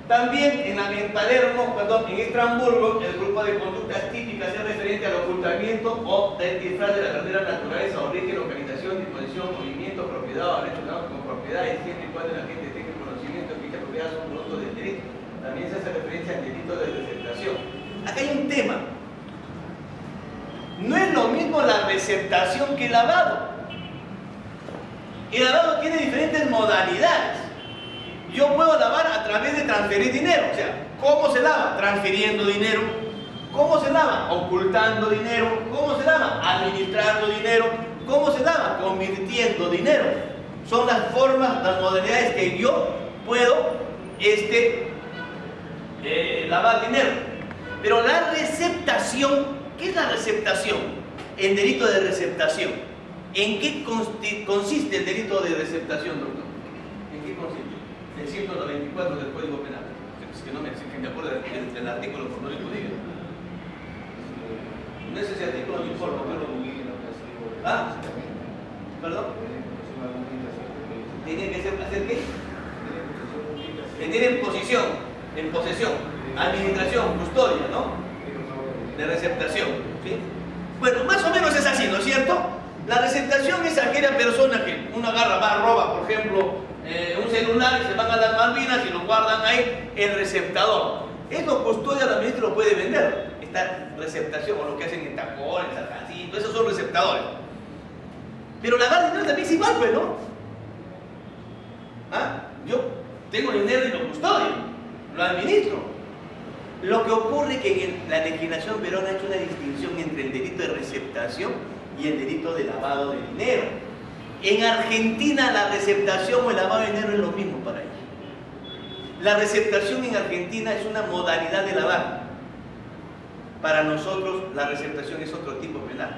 También en Palermo, en Estrasburgo, el grupo de conductas típicas es referente al ocultamiento o del disfraz de la verdadera naturaleza, origen, localización, disposición, movimiento, propiedad o relacionados con propiedades, siempre y cuando la gente tenga conocimiento que dicha propiedad son producto del delito. También se hace referencia al delito de receptación. Acá hay un tema. No es lo mismo la receptación que el lavado. El lavado tiene diferentes modalidades. Yo puedo lavar a través de transferir dinero. O sea, ¿cómo se lava? Transfiriendo dinero. ¿Cómo se lava? Ocultando dinero. ¿Cómo se lava? Administrando dinero. ¿Cómo se lava? Convirtiendo dinero. Son las formas, las modalidades que yo puedo lavar dinero. Pero la receptación, ¿qué es la receptación? El delito de receptación. ¿En qué consiste el delito de receptación, doctor? ¿En qué consiste? El 194 del Código Penal. Es que no me acuerdo del artículo, por no lo digo. No es ese artículo, no importa, pero ¿Ah? ¿Perdón? Tiene que ser, ¿hacer qué? Tener en posesión, administración, custodia, ¿no? De receptación, ¿sí? Bueno, más o menos es así, ¿no es cierto? La receptación es aquella persona que uno agarra, va, roba, por ejemplo, un celular y se van a las Malvinas y lo guardan ahí, el receptador. Eso custodia, la ministra lo puede vender, esta receptación, o lo que hacen en Tacón, en San Jacinto, esos son receptadores. Pero lavar dinero también es igual, pues, ¿no? ¿Ah? Yo tengo dinero y lo custodio, lo administro. Lo que ocurre es que en la legislación peruana ha hecho una distinción entre el delito de receptación y el delito de lavado de dinero. En Argentina la receptación o el lavado de dinero es lo mismo para ellos. La receptación en Argentina es una modalidad de lavar. Para nosotros la receptación es otro tipo penal,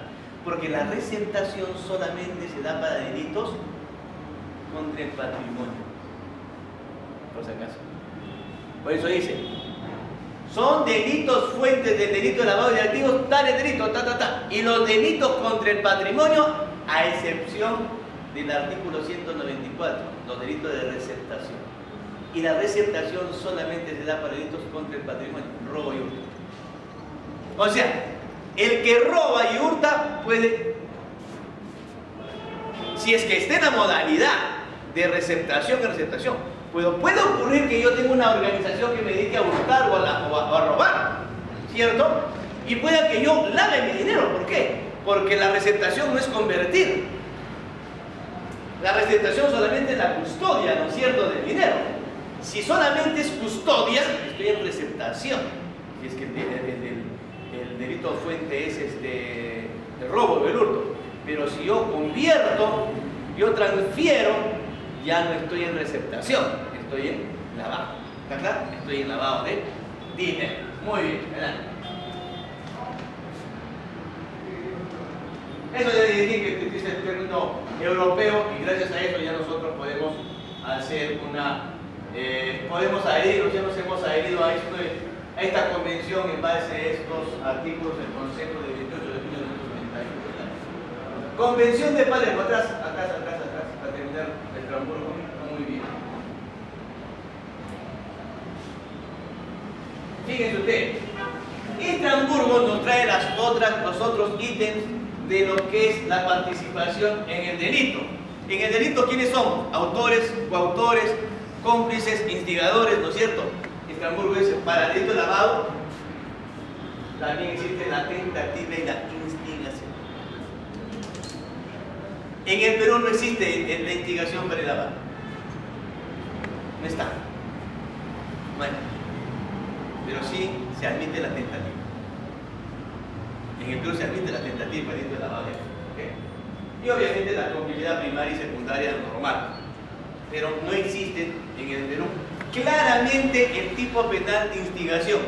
porque la receptación solamente se da para delitos contra el patrimonio, por si acaso. Por eso dice, son delitos fuentes del delito de lavado de activos, tales delitos, y los delitos contra el patrimonio, a excepción del artículo 194, los delitos de receptación. Y la receptación solamente se da para delitos contra el patrimonio, robo y hurto. O sea, el que roba y hurta puede, si es que esté en la modalidad de receptación, puede ocurrir que yo tenga una organización que me dedique a hurtar o a robar, ¿cierto? Y pueda que yo lave mi dinero. ¿Por qué? Porque la receptación no es convertir. La receptación solamente es la custodia, ¿no es cierto?, del dinero. Si solamente es custodia, estoy en receptación. Si es que el delito fuente es el robo o el hurto. Pero si yo convierto, yo transfiero, ya no estoy en receptación, estoy en lavado. ¿Está claro? Estoy en lavado de dinero. Muy bien, ¿verdad? Eso ya decir que utiliza el término europeo y gracias a eso ya nosotros podemos hacer una... podemos adherirnos, ya nos hemos adherido a esta convención en base a estos artículos del Consejo de 28 de junio de 1991. Convención de Palermo, atrás, para terminar el Estrasburgo. Muy bien. Fíjense ustedes, Estrasburgo nos trae los otros ítems de lo que es la participación en el delito. En el delito, ¿quiénes somos? Autores, coautores, cómplices, instigadores, ¿no es cierto? Estrasburgo dice, para el delito de lavado, también existe la tentativa y la instigación. En el Perú no existe la instigación para el lavado. No está. Bueno, pero sí se admite la tentativa. En el Perú se admite la tentativa para el delito de lavado. ¿Okay? Y obviamente la complicidad primaria y secundaria normal. Pero no existe en el Perú claramente el tipo penal de instigación.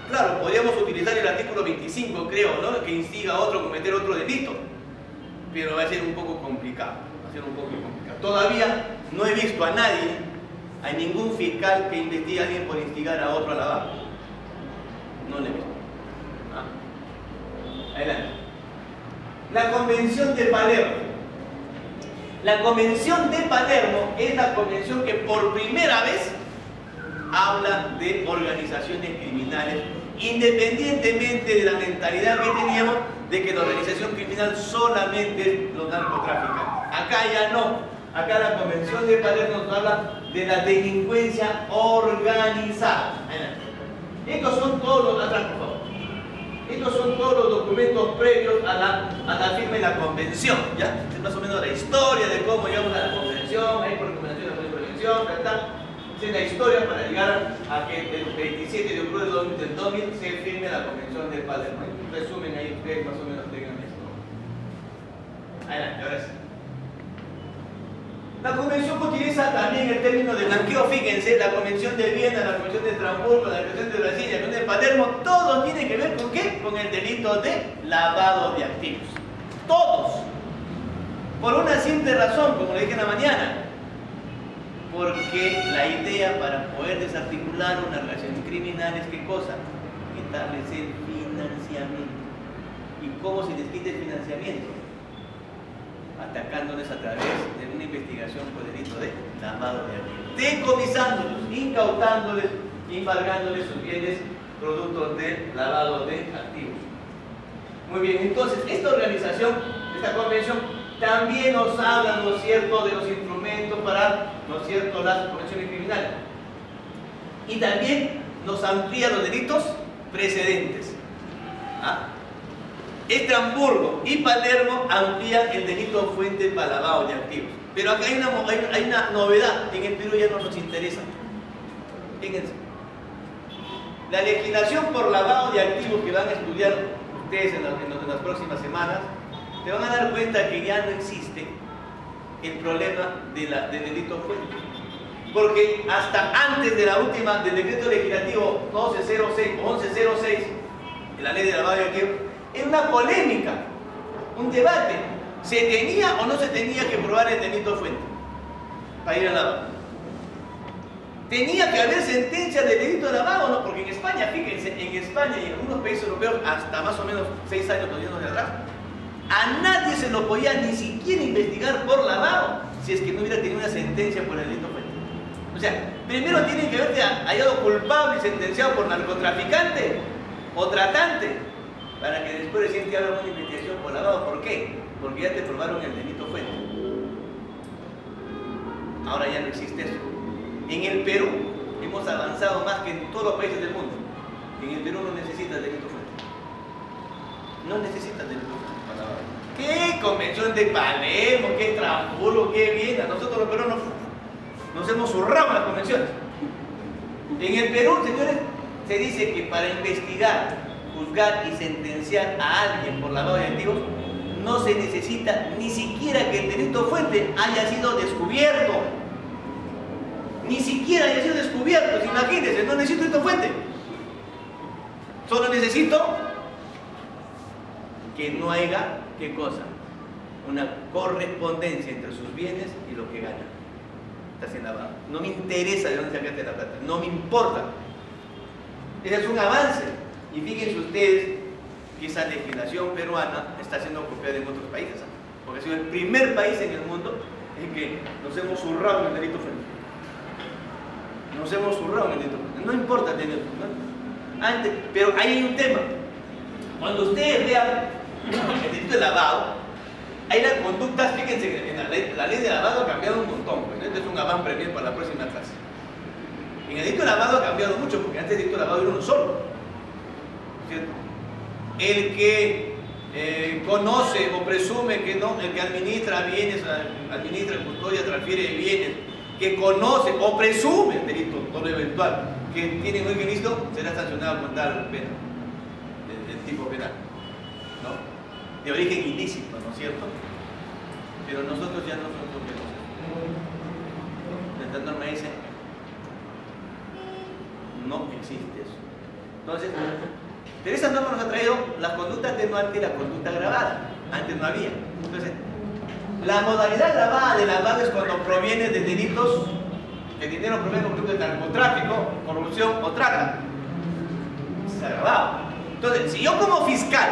Claro, podríamos utilizar el artículo 25, creo, ¿no?, que instiga a otro a cometer otro delito, pero va a ser un poco complicado. Todavía no he visto a nadie, a ningún fiscal que investigue a alguien por instigar a otro a lavar. No le he visto. Adelante. La Convención de Palermo. La Convención de Palermo es la convención que por primera vez habla de organizaciones criminales, independientemente de la mentalidad que teníamos de que la organización criminal solamente es los narcotraficantes. Acá ya no. Acá la Convención de Palermo nos habla de la delincuencia organizada. Estos son todos los, atrás por favor, estos son todos los documentos previos a la firma de la Convención, ¿ya? Es más o menos la historia de cómo llegamos a la Convención, hay por recomendación de la Convención, ¿verdad? Es la historia para llegar a que el 27 de octubre del 2000 se firme la Convención de Palermo. Resumen ahí ustedes más o menos tengan esto. Adelante, ahora sí. La Convención utiliza también el término de blanqueo, fíjense, la Convención de Viena, la Convención de Estrasburgo, la Convención de Brasil, la Convención de Palermo, todo tiene que ver con ¿qué? Con el delito de lavado de activos. Todos. Por una simple razón, como le dije en la mañana. Porque la idea para poder desarticular una relación criminal es ¿qué cosa? Quitarles el financiamiento. ¿Y cómo se les quita el financiamiento? atacándoles a través de una investigación por delito de lavado de activos, decomisándolos, incautándoles, embargándoles sus bienes productos de lavado de activos. Muy bien, entonces esta organización, esta convención, también nos habla, ¿no es cierto?, de los instrumentos para, ¿no es cierto?, las convenciones criminales. Y también nos amplía los delitos precedentes. ¿Ah? Hamburgo y Palermo amplían el delito fuente para lavado de activos. Pero acá hay una novedad, en el Perú ya no nos interesa. Fíjense. La legislación por lavado de activos que van a estudiar ustedes en las próximas semanas, se van a dar cuenta que ya no existe el problema del delito fuente. Porque hasta antes de la última, del decreto legislativo 1206 o 1106, de la ley de lavado de activos, era una polémica, un debate. ¿Se tenía o no se tenía que probar el delito fuente para ir al lavado? ¿Tenía que haber sentencia de delito de lavado o no? Porque en España, fíjense, en España y en algunos países europeos, hasta más o menos 6 años todavía de atrás, a nadie se lo podía ni siquiera investigar por lavado si es que no hubiera tenido una sentencia por el delito fuente. O sea, primero tienen que haberte hallado culpable y sentenciado por narcotraficante o tratante, para que después recién te hagan una investigación por lavado. ¿Por qué? Porque ya te probaron el delito fuente. Ahora ya no existe eso. En el Perú hemos avanzado más que en todos los países del mundo. En el Perú no necesitas delito fuente. No necesitas delito fuente para lavado. ¿Qué convención de Palermo? ¿Qué Hamburgo? ¿Qué Viena? Nosotros los peruanos nos hemos zurrado en las convenciones. En el Perú, señores, se dice que para investigar, juzgar y sentenciar a alguien por lavado de activos no se necesita ni siquiera que el delito fuente haya sido descubierto. Ni siquiera haya sido descubierto. Imagínense, no necesito delito fuente. Solo necesito que no haya, ¿qué cosa? Una correspondencia entre sus bienes y lo que gana. Está sin lavado. No me interesa de dónde sacaste la plata. No me importa. Ese es un avance. Y fíjense ustedes que esa legislación peruana está siendo copiada en otros países, ¿eh? Porque ha sido el primer país en el mundo en que nos hemos zurrado en el delito fuente. Nos hemos zurrado en el delito fuente. No importa tener, ¿no? Antes, pero ahí hay un tema. Cuando ustedes vean el delito de lavado, hay las conductas, fíjense que en la ley de lavado ha cambiado un montón. Pues, este es un avant premier para la próxima clase. En el delito de lavado ha cambiado mucho, porque antes el delito de lavado era uno solo. ¿Cierto? El que conoce o presume que no, el que administra bienes, administra, custodia, transfiere bienes, que conoce o presume el delito, todo lo eventual, que tiene un ilícito, será sancionado con tal pena, el tipo penal, ¿no? De origen ilícito, ¿no es cierto? Pero nosotros ya no somos conocidos. Esta norma dice, no existe eso. Entonces, pero esa norma nos ha traído las conductas atenuantes y la conducta agravada. Antes no había. Entonces, la modalidad agravada de lavado es cuando proviene de delitos, el dinero proviene de narcotráfico, corrupción o trata. Es agravado. Entonces, si yo como fiscal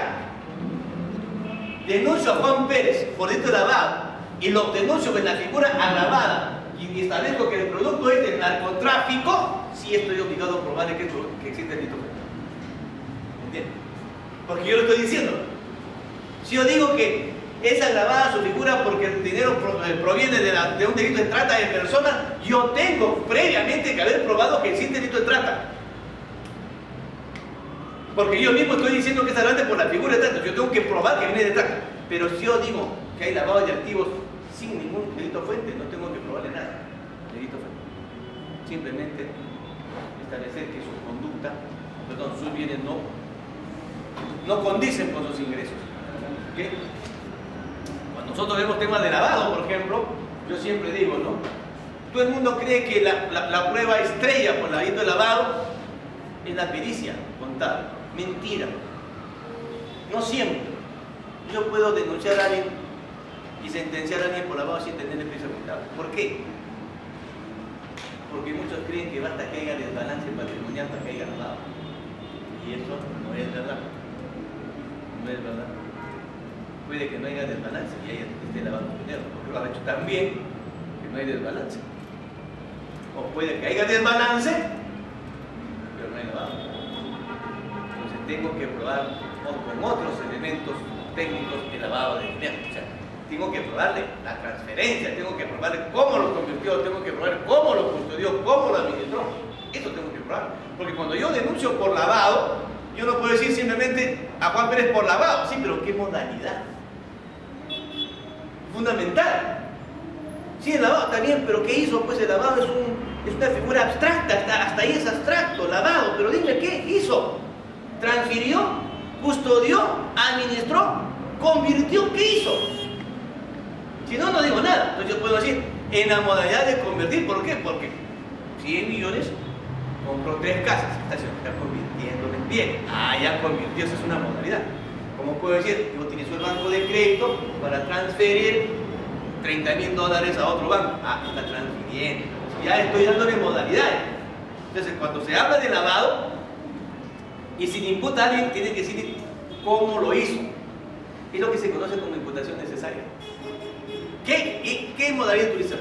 denuncio a Juan Pérez por delito de lavado y lo denuncio en la figura agravada y establezco que el producto es del narcotráfico, sí estoy obligado a probar que existe el delito. Porque yo lo estoy diciendo. Si yo digo que es agravada su figura porque el dinero proviene de un delito de trata de personas, yo tengo previamente que haber probado que existe delito de trata. Porque yo mismo estoy diciendo que es agravante por la figura de trata. Yo tengo que probar que viene de trata. Pero si yo digo que hay lavado de activos sin ningún delito fuente, no tengo que probarle nada. Delito fuente. Simplemente establecer que su conducta, perdón, sus bienes no condicen con sus ingresos. ¿Okay? Cuando nosotros vemos temas de lavado, por ejemplo, yo siempre digo, ¿no? Todo el mundo cree que la prueba estrella por el delito de lavado es la pericia contable. Mentira. No siempre. Yo puedo denunciar a alguien y sentenciar a alguien por lavado sin tener pericia contable. ¿Por qué? Porque muchos creen que basta que haya desbalance patrimonial para que haya lavado. Y eso no es verdad. No es verdad. puede que no haya desbalance y ella esté lavando dinero, porque lo ha hecho tan bien que no hay desbalance. O puede que haya desbalance, pero no hay lavado. Entonces tengo que probar con otros elementos técnicos el lavado de dinero. O sea, tengo que probarle la transferencia, tengo que probarle cómo lo convirtió, tengo que probarle cómo lo custodió, cómo lo administró. Eso tengo que probar. Porque cuando yo denuncio por lavado, yo no puedo decir simplemente a Juan Pérez por lavado. Sí, pero ¿qué modalidad? Fundamental. Sí, el lavado está bien, pero ¿qué hizo? Pues el lavado es una figura abstracta, hasta ahí es abstracto, lavado. Pero dime, ¿qué hizo? ¿Transfirió? ¿Custodió? ¿Administró? ¿Convirtió? ¿Qué hizo? Si no, no digo nada. Entonces yo puedo decir, en la modalidad de convertir, ¿por qué? Porque 100 millones compró 3 casas, está convirtiéndolo en bien. Ah, ya convirtió, esa es una modalidad. ¿Cómo puedo decir? Yo utilizo el banco de crédito para transferir $30.000 a otro banco. Ah, está transfiriendo. Ya estoy dándole modalidades. Entonces, cuando se habla de lavado y si le imputa a alguien, tiene que decir cómo lo hizo. Es lo que se conoce como imputación necesaria. ¿Qué modalidad utilizas?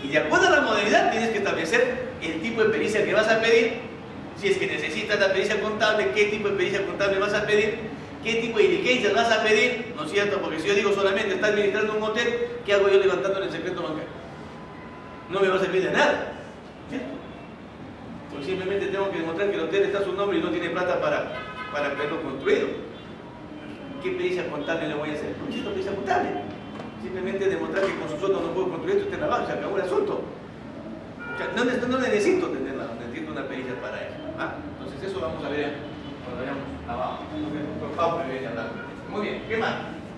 Y de acuerdo a la modalidad tienes que establecer el tipo de pericia que vas a pedir. Si es que necesitas la pericia contable, qué tipo de pericia contable vas a pedir, qué tipo de diligencias vas a pedir, ¿no es cierto? Porque si yo digo solamente está administrando un hotel, ¿qué hago yo levantando el secreto bancario? No me va a servir de nada, ¿cierto? Pues simplemente tengo que demostrar que el hotel está a su nombre y no tiene plata para verlo construido. ¿Qué pericia contable le voy a hacer? No necesito pericia contable. Simplemente demostrar que con sus otros no puedo construir esto, está en la base, se acabó el asunto. O sea, no necesito tenerla, necesito una pericia para eso. ¿Ah? Entonces eso vamos a ver cuando vayamos abajo. Por Pau me viene a hablar. Muy bien, ¿qué más?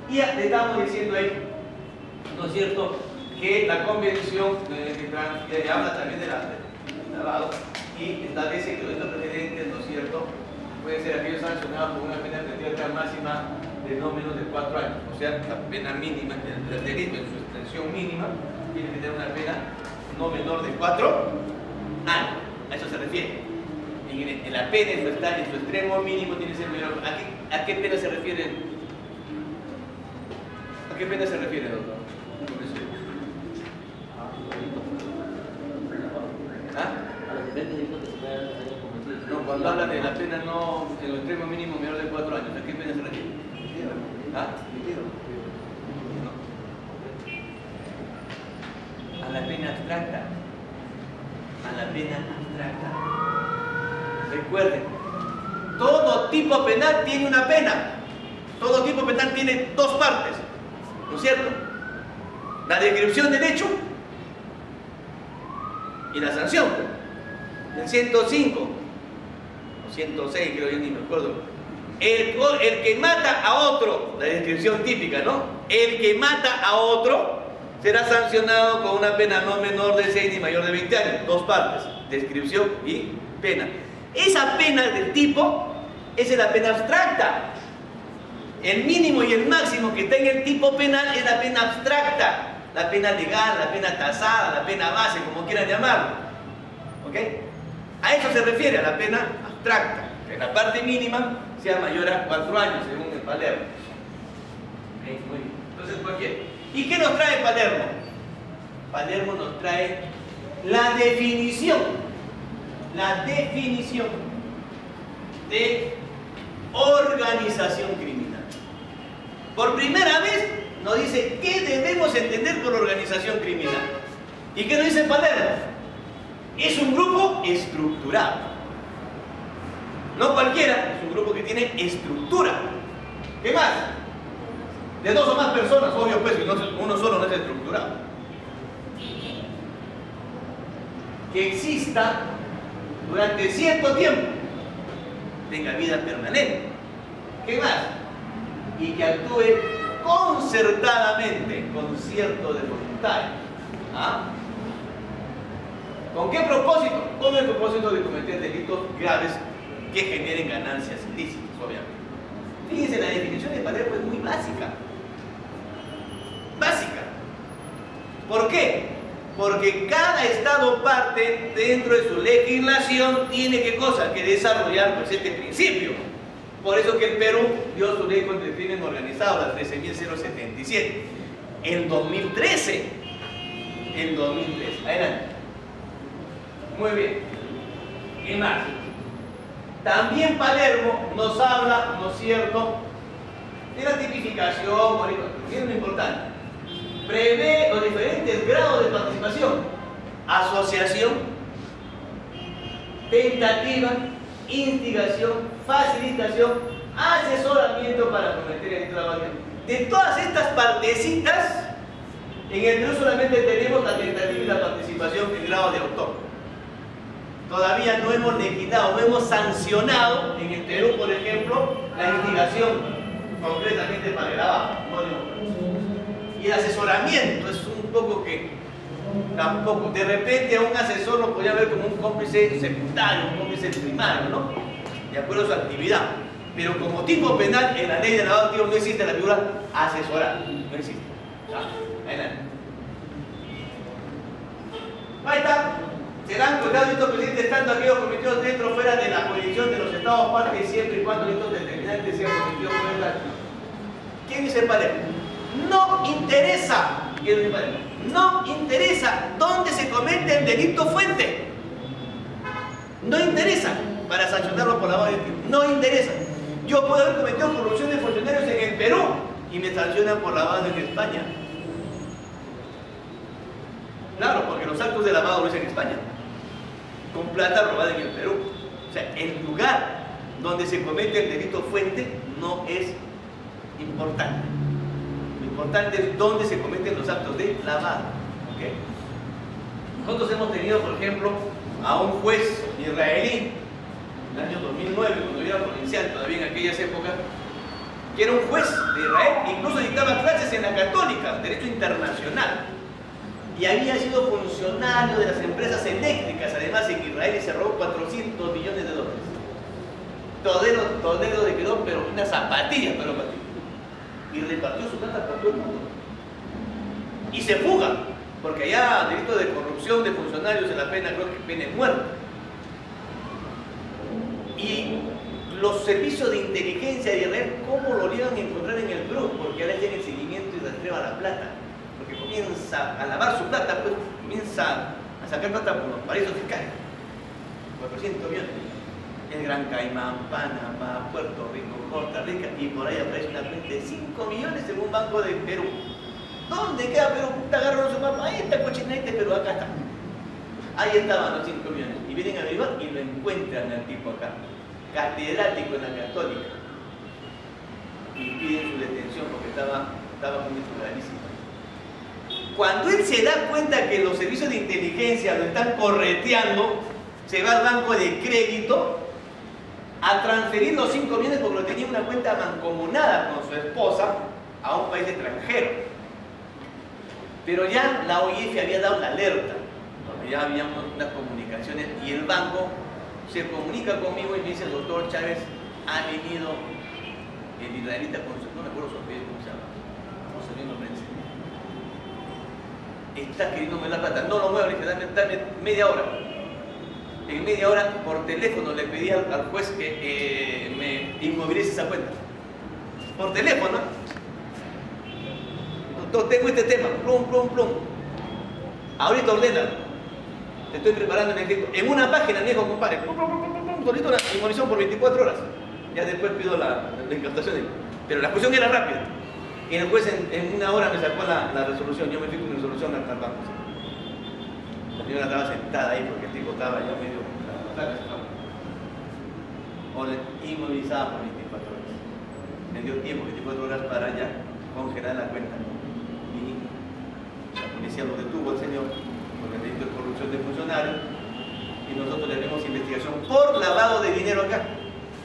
Y ya le estamos diciendo ahí, ¿no es cierto?, que la convención que habla también del lavado y establece que los delitos precedentes, ¿no es cierto?, pueden ser aquellos sancionados con una pena administrativa máxima de no menos de 4 años. O sea, la pena mínima, el delito en su extensión mínima, tiene que tener una pena no menor de 4 años. A eso se refiere. En la pena, en su extremo mínimo, tiene que ser menor. ¿A qué pena se refiere? ¿A qué pena se refiere, doctor? ¿Ah? No, cuando hablan de la pena no, en el extremo mínimo menor de 4 años, ¿a qué pena se refiere? ¿Ah? No. A la pena abstracta. A la pena abstracta. Recuerden, todo tipo penal tiene una pena. Todo tipo penal tiene 2 partes, ¿no es cierto? La descripción del hecho y la sanción. El 105 o 106, creo yo, ni me acuerdo. El que mata a otro, la descripción típica, ¿no? El que mata a otro será sancionado con una pena no menor de 6 ni mayor de 20 años. 2 partes, descripción y pena. Esa pena del tipo es la pena abstracta. El mínimo y el máximo que está en el tipo penal es la pena abstracta. La pena legal, la pena tasada, la pena base, como quieran llamarlo. ¿Ok? A eso se refiere, a la pena abstracta. Que la parte mínima sea mayor a 4 años, según el Palermo. ¿Okay? Muy bien. Entonces, ¿por qué? ¿Y qué nos trae Palermo? Palermo nos trae la definición de organización criminal. Por primera vez nos dice qué debemos entender por organización criminal. ¿Y qué nos dice Palermo? Es un grupo estructurado. No cualquiera, es un grupo que tiene estructura. ¿Qué más? De 2 o más personas, obvio, pues, uno solo no es estructurado. Que exista durante cierto tiempo, tenga vida permanente. ¿Qué más? Y que actúe concertadamente, concierto de voluntarios. ¿Ah? ¿Con qué propósito? Con el propósito de cometer delitos graves que generen ganancias ilícitas, obviamente. Fíjense, la definición de Palermo es muy básica. Básica. ¿Por qué? Porque cada Estado parte dentro de su legislación tiene ¿qué cosa? Que desarrollar pues este principio. Por eso que el Perú dio su ley contra el crimen organizado, la 13.077. El 2013. El 2013. Adelante. Muy bien. ¿Qué más? También Palermo nos habla, ¿no es cierto?, de la tipificación, es lo importante. Prevé los diferentes grados de participación: asociación, tentativa, instigación, facilitación, asesoramiento para cometer el delito de lavado. De todas estas partecitas, en el Perú solamente tenemos la tentativa y la participación en grado de autor. Todavía no hemos legislado, no hemos sancionado en el Perú, por ejemplo, la instigación, concretamente para el lavado. Y el asesoramiento es un poco que tampoco, de repente a un asesor lo podría ver como un cómplice secundario, un cómplice primario, ¿no?, de acuerdo a su actividad. Pero como tipo penal, en la ley de lavado de activos no existe la figura asesorar, no existe. Adelante. Ahí está. Serán juzgados estos presentes estando aquellos cometidos dentro o fuera de la jurisdicción de los estados partes, siempre y cuando estos determinantes sean cometidos por el Estado. ¿Quién dice Palermo? No interesa. ¿Quién dice Palermo? No interesa dónde se comete el delito fuente. No interesa para sancionarlo por lavado de activos. No interesa. Yo puedo haber cometido corrupción de funcionarios en el Perú y me sancionan por lavado en España. Claro, porque los actos de lavado lo hacen en España, con plata robada en el Perú. O sea, el lugar donde se comete el delito fuente no es importante. Lo importante es dónde se cometen los actos de lavado. ¿Okay? Nosotros hemos tenido, por ejemplo, a un juez israelí en el año 2009, cuando yo era provincial, todavía en aquellas épocas, que era un juez de Israel, incluso dictaba clases en la Católica, Derecho Internacional, y había sido funcionario de las empresas eléctricas, además en Israel, y se robó $400 millones. Todero le quedó, pero una zapatilla, pero y repartió su plata por todo el mundo. Y se fuga, porque allá delito de corrupción de funcionarios en la pena, creo que pena es muerte. Y los servicios de inteligencia de Israel, ¿cómo lo iban a encontrar en el Perú? Porque ahora llega el seguimiento y rastrea la plata. Porque comienza a lavar su plata, pues comienza a sacar plata por los paraísos fiscales. 400 millones. El Gran Caimán, Panamá, Puerto Rico, Costa Rica, y por ahí aparece una cuenta de 5 millones en un banco de Perú. ¿Dónde queda Perú? Puta, agarraron su mapa, ahí está cochinete, pero acá está. Ahí estaban los 5 millones. Y vienen a averiguar y lo encuentran al tipo acá. Catedrático en la Católica. Y piden su detención porque estaba con esto gravísimo. Cuando él se da cuenta que los servicios de inteligencia lo están correteando, se va al banco de crédito a transferir los 5 millones porque lo tenía en una cuenta mancomunada con su esposa a un país extranjero. Pero ya la OIF había dado la alerta, porque ya había unas comunicaciones, y el banco se comunica conmigo y me dice: doctor Chávez, ha venido el israelita con su, no me acuerdo su apellido, ¿cómo se llama? No sé bien, no me dice. Está queriéndome la plata, no lo muevo, le dije: dame media hora. En media hora, por teléfono, le pedí al juez que me inmovilice esa cuenta. Por teléfono. Doctor, tengo este tema, plum. Ahorita ordena. Te estoy preparando en el escrito. En una página, viejo compadre. Solito la inmunición por 24 horas. Ya después pido la incautación. Pero la cuestión era rápida. Y el juez en una hora me sacó la resolución. Yo me fui con mi resolución al banco. La señora estaba sentada ahí porque el tipo estaba ya medio inmovilizada por 24 horas. Me dio tiempo, 24 horas para ya congelar la cuenta. Y la policía lo detuvo al señor por el delito de corrupción de funcionarios y nosotros le abrimos investigación por lavado de dinero acá.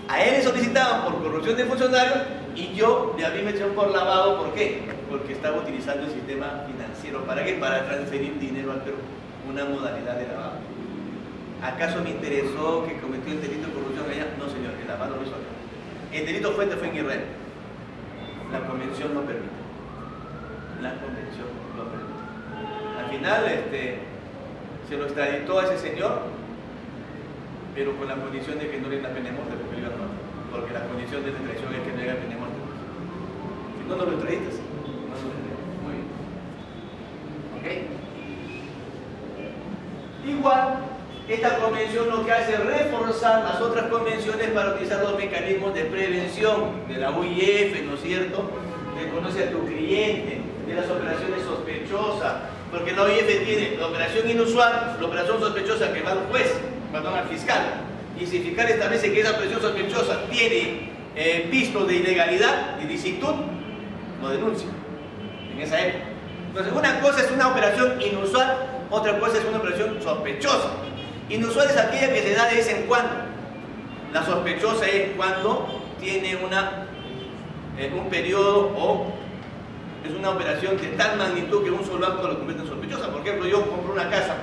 A él le solicitaban por corrupción de funcionarios y yo le abrí investigación por lavado. ¿Por qué? Porque estaba utilizando el sistema financiero. ¿Para qué? Para transferir dinero al Perú. Una modalidad de lavado. ¿Acaso me interesó que cometió el delito de corrupción allá? No, señor, el lavado lo hizo acá. El delito fuente fue en Israel. La convención no permite. La convención no permite. Al final se lo extraditó a ese señor, pero con la condición de que no le da pena de muerte porque le iba a robar. porque la condición de la traición es que no haya pena de muerte. Si no, no lo extraditas. No lo extraditas. Muy bien. ¿Ok? Igual, esta convención lo que hace es reforzar las otras convenciones para utilizar los mecanismos de prevención de la UIF, ¿no es cierto? De conocer a tu cliente, de las operaciones sospechosas, porque la OIF tiene la operación inusual, la operación sospechosa que va al juez, perdón, al fiscal, y si el fiscal establece que esa operación sospechosa tiene visto de ilegalidad, de ilicitud, lo denuncia en esa época. Entonces, una cosa es una operación inusual, otra cosa es una operación sospechosa. Inusual es aquella que se da de vez en cuando. La sospechosa es cuando tiene un periodo o es una operación de tal magnitud que un solo acto lo convierte en sospechosa. Por ejemplo, yo compro una casa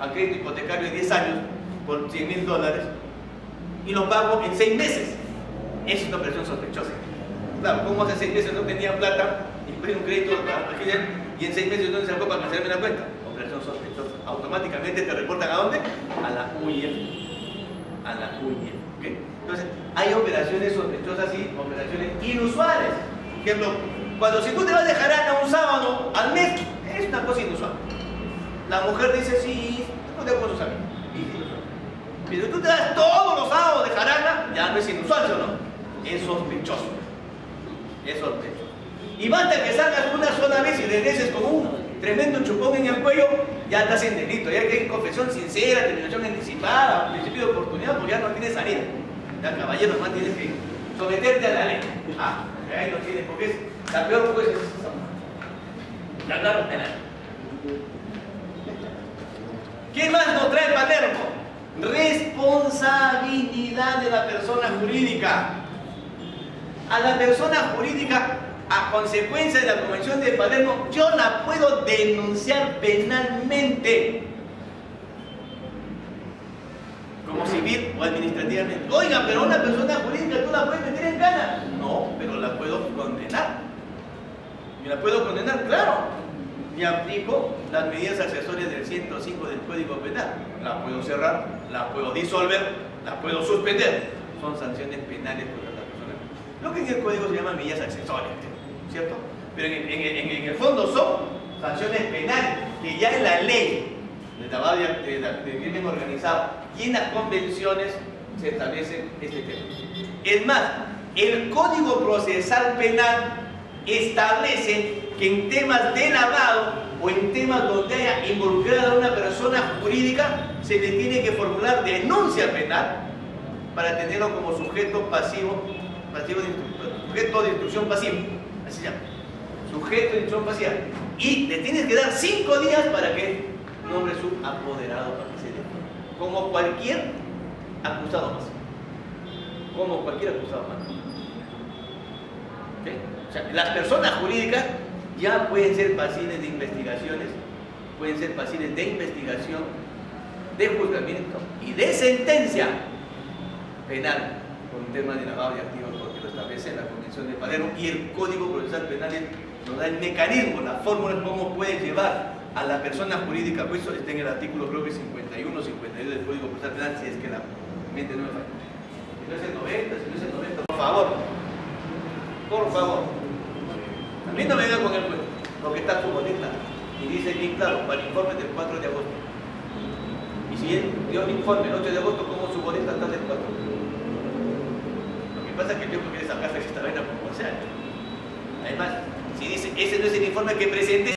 a crédito hipotecario de 10 años por $100.000 y lo pago en 6 meses. Es una operación sospechosa. Claro, como hace 6 meses no tenía plata y pedí un crédito y en 6 meses no se sacó para cancelarme la cuenta? Operación sospechosa. Automáticamente te reportan ¿a dónde? A la UIF. A la UIF. ¿Okay? Entonces, hay operaciones sospechosas y operaciones inusuales. Por ejemplo, cuando si tú te vas de jarana un sábado al mes, es una cosa inusual. La mujer dice, sí, no te acuerdo saber. Pero tú te das todos los sábados de jarana, ya no es inusual, ¿sí o no? Es sospechoso. Es sospechoso. Y basta que salgas una sola vez y regreses con un tremendo chupón en el cuello, ya estás en delito. Ya que hay confesión sincera, terminación anticipada, principio de oportunidad, pues ya no tienes salida. Ya, caballero, nomás tienes que someterte a la ley. Ah, ahí no tienes, porque es la peor juez. Ya claro, ¿qué más nos trae Palermo? Responsabilidad de la persona jurídica. A la persona jurídica, a consecuencia de la Convención de Palermo, yo la puedo denunciar penalmente, como civil o administrativamente. Oiga, pero una persona jurídica tú la puedes meter en cana. No, pero la puedo condenar. ¿Y la puedo condenar? Claro. Y aplico las medidas accesorias del 105 del Código Penal. La puedo cerrar, la puedo disolver, la puedo suspender. Son sanciones penales contra la persona. Lo que en el Código se llama medidas accesorias, ¿cierto? Pero en el fondo son sanciones penales que ya en la ley de crimen organizado y en las convenciones se establece este tema. Es más, el Código Procesal Penal establece que en temas de lavado o en temas donde haya involucrada a una persona jurídica se le tiene que formular denuncia penal para tenerlo como sujeto pasivo sujeto de instrucción pasiva, así se llama, sujeto de instrucción pasiva, y le tienes que dar 5 días para que nombre su apoderado para que se defienda, como cualquier acusado más, como cualquier acusado más. ¿Okay? O sea, las personas jurídicas ya pueden ser pasibles de investigaciones, pueden ser pasibles de investigación, de juzgamiento y de sentencia penal con temas de lavado de activos, porque lo establece la Convención de Palermo y el Código Procesal Penal nos da el mecanismo, la fórmula, cómo puede llevar a la persona jurídica, pues eso está en el artículo creo que 51 o 52 del Código Procesal Penal, si es que la mente no me falla. Si no es el 90, si no es el 90, por favor. Por favor. A mí no me vengan con el cuento, porque está su boleta y dice bien claro, para el informe del 4 de agosto. Y si él dio el informe el 8 de agosto, ¿cómo su boleta está del 4? Lo que pasa es que yo creo que esa casa que está vaina por 11 años. Además, si dice, ese no es el informe que presenté,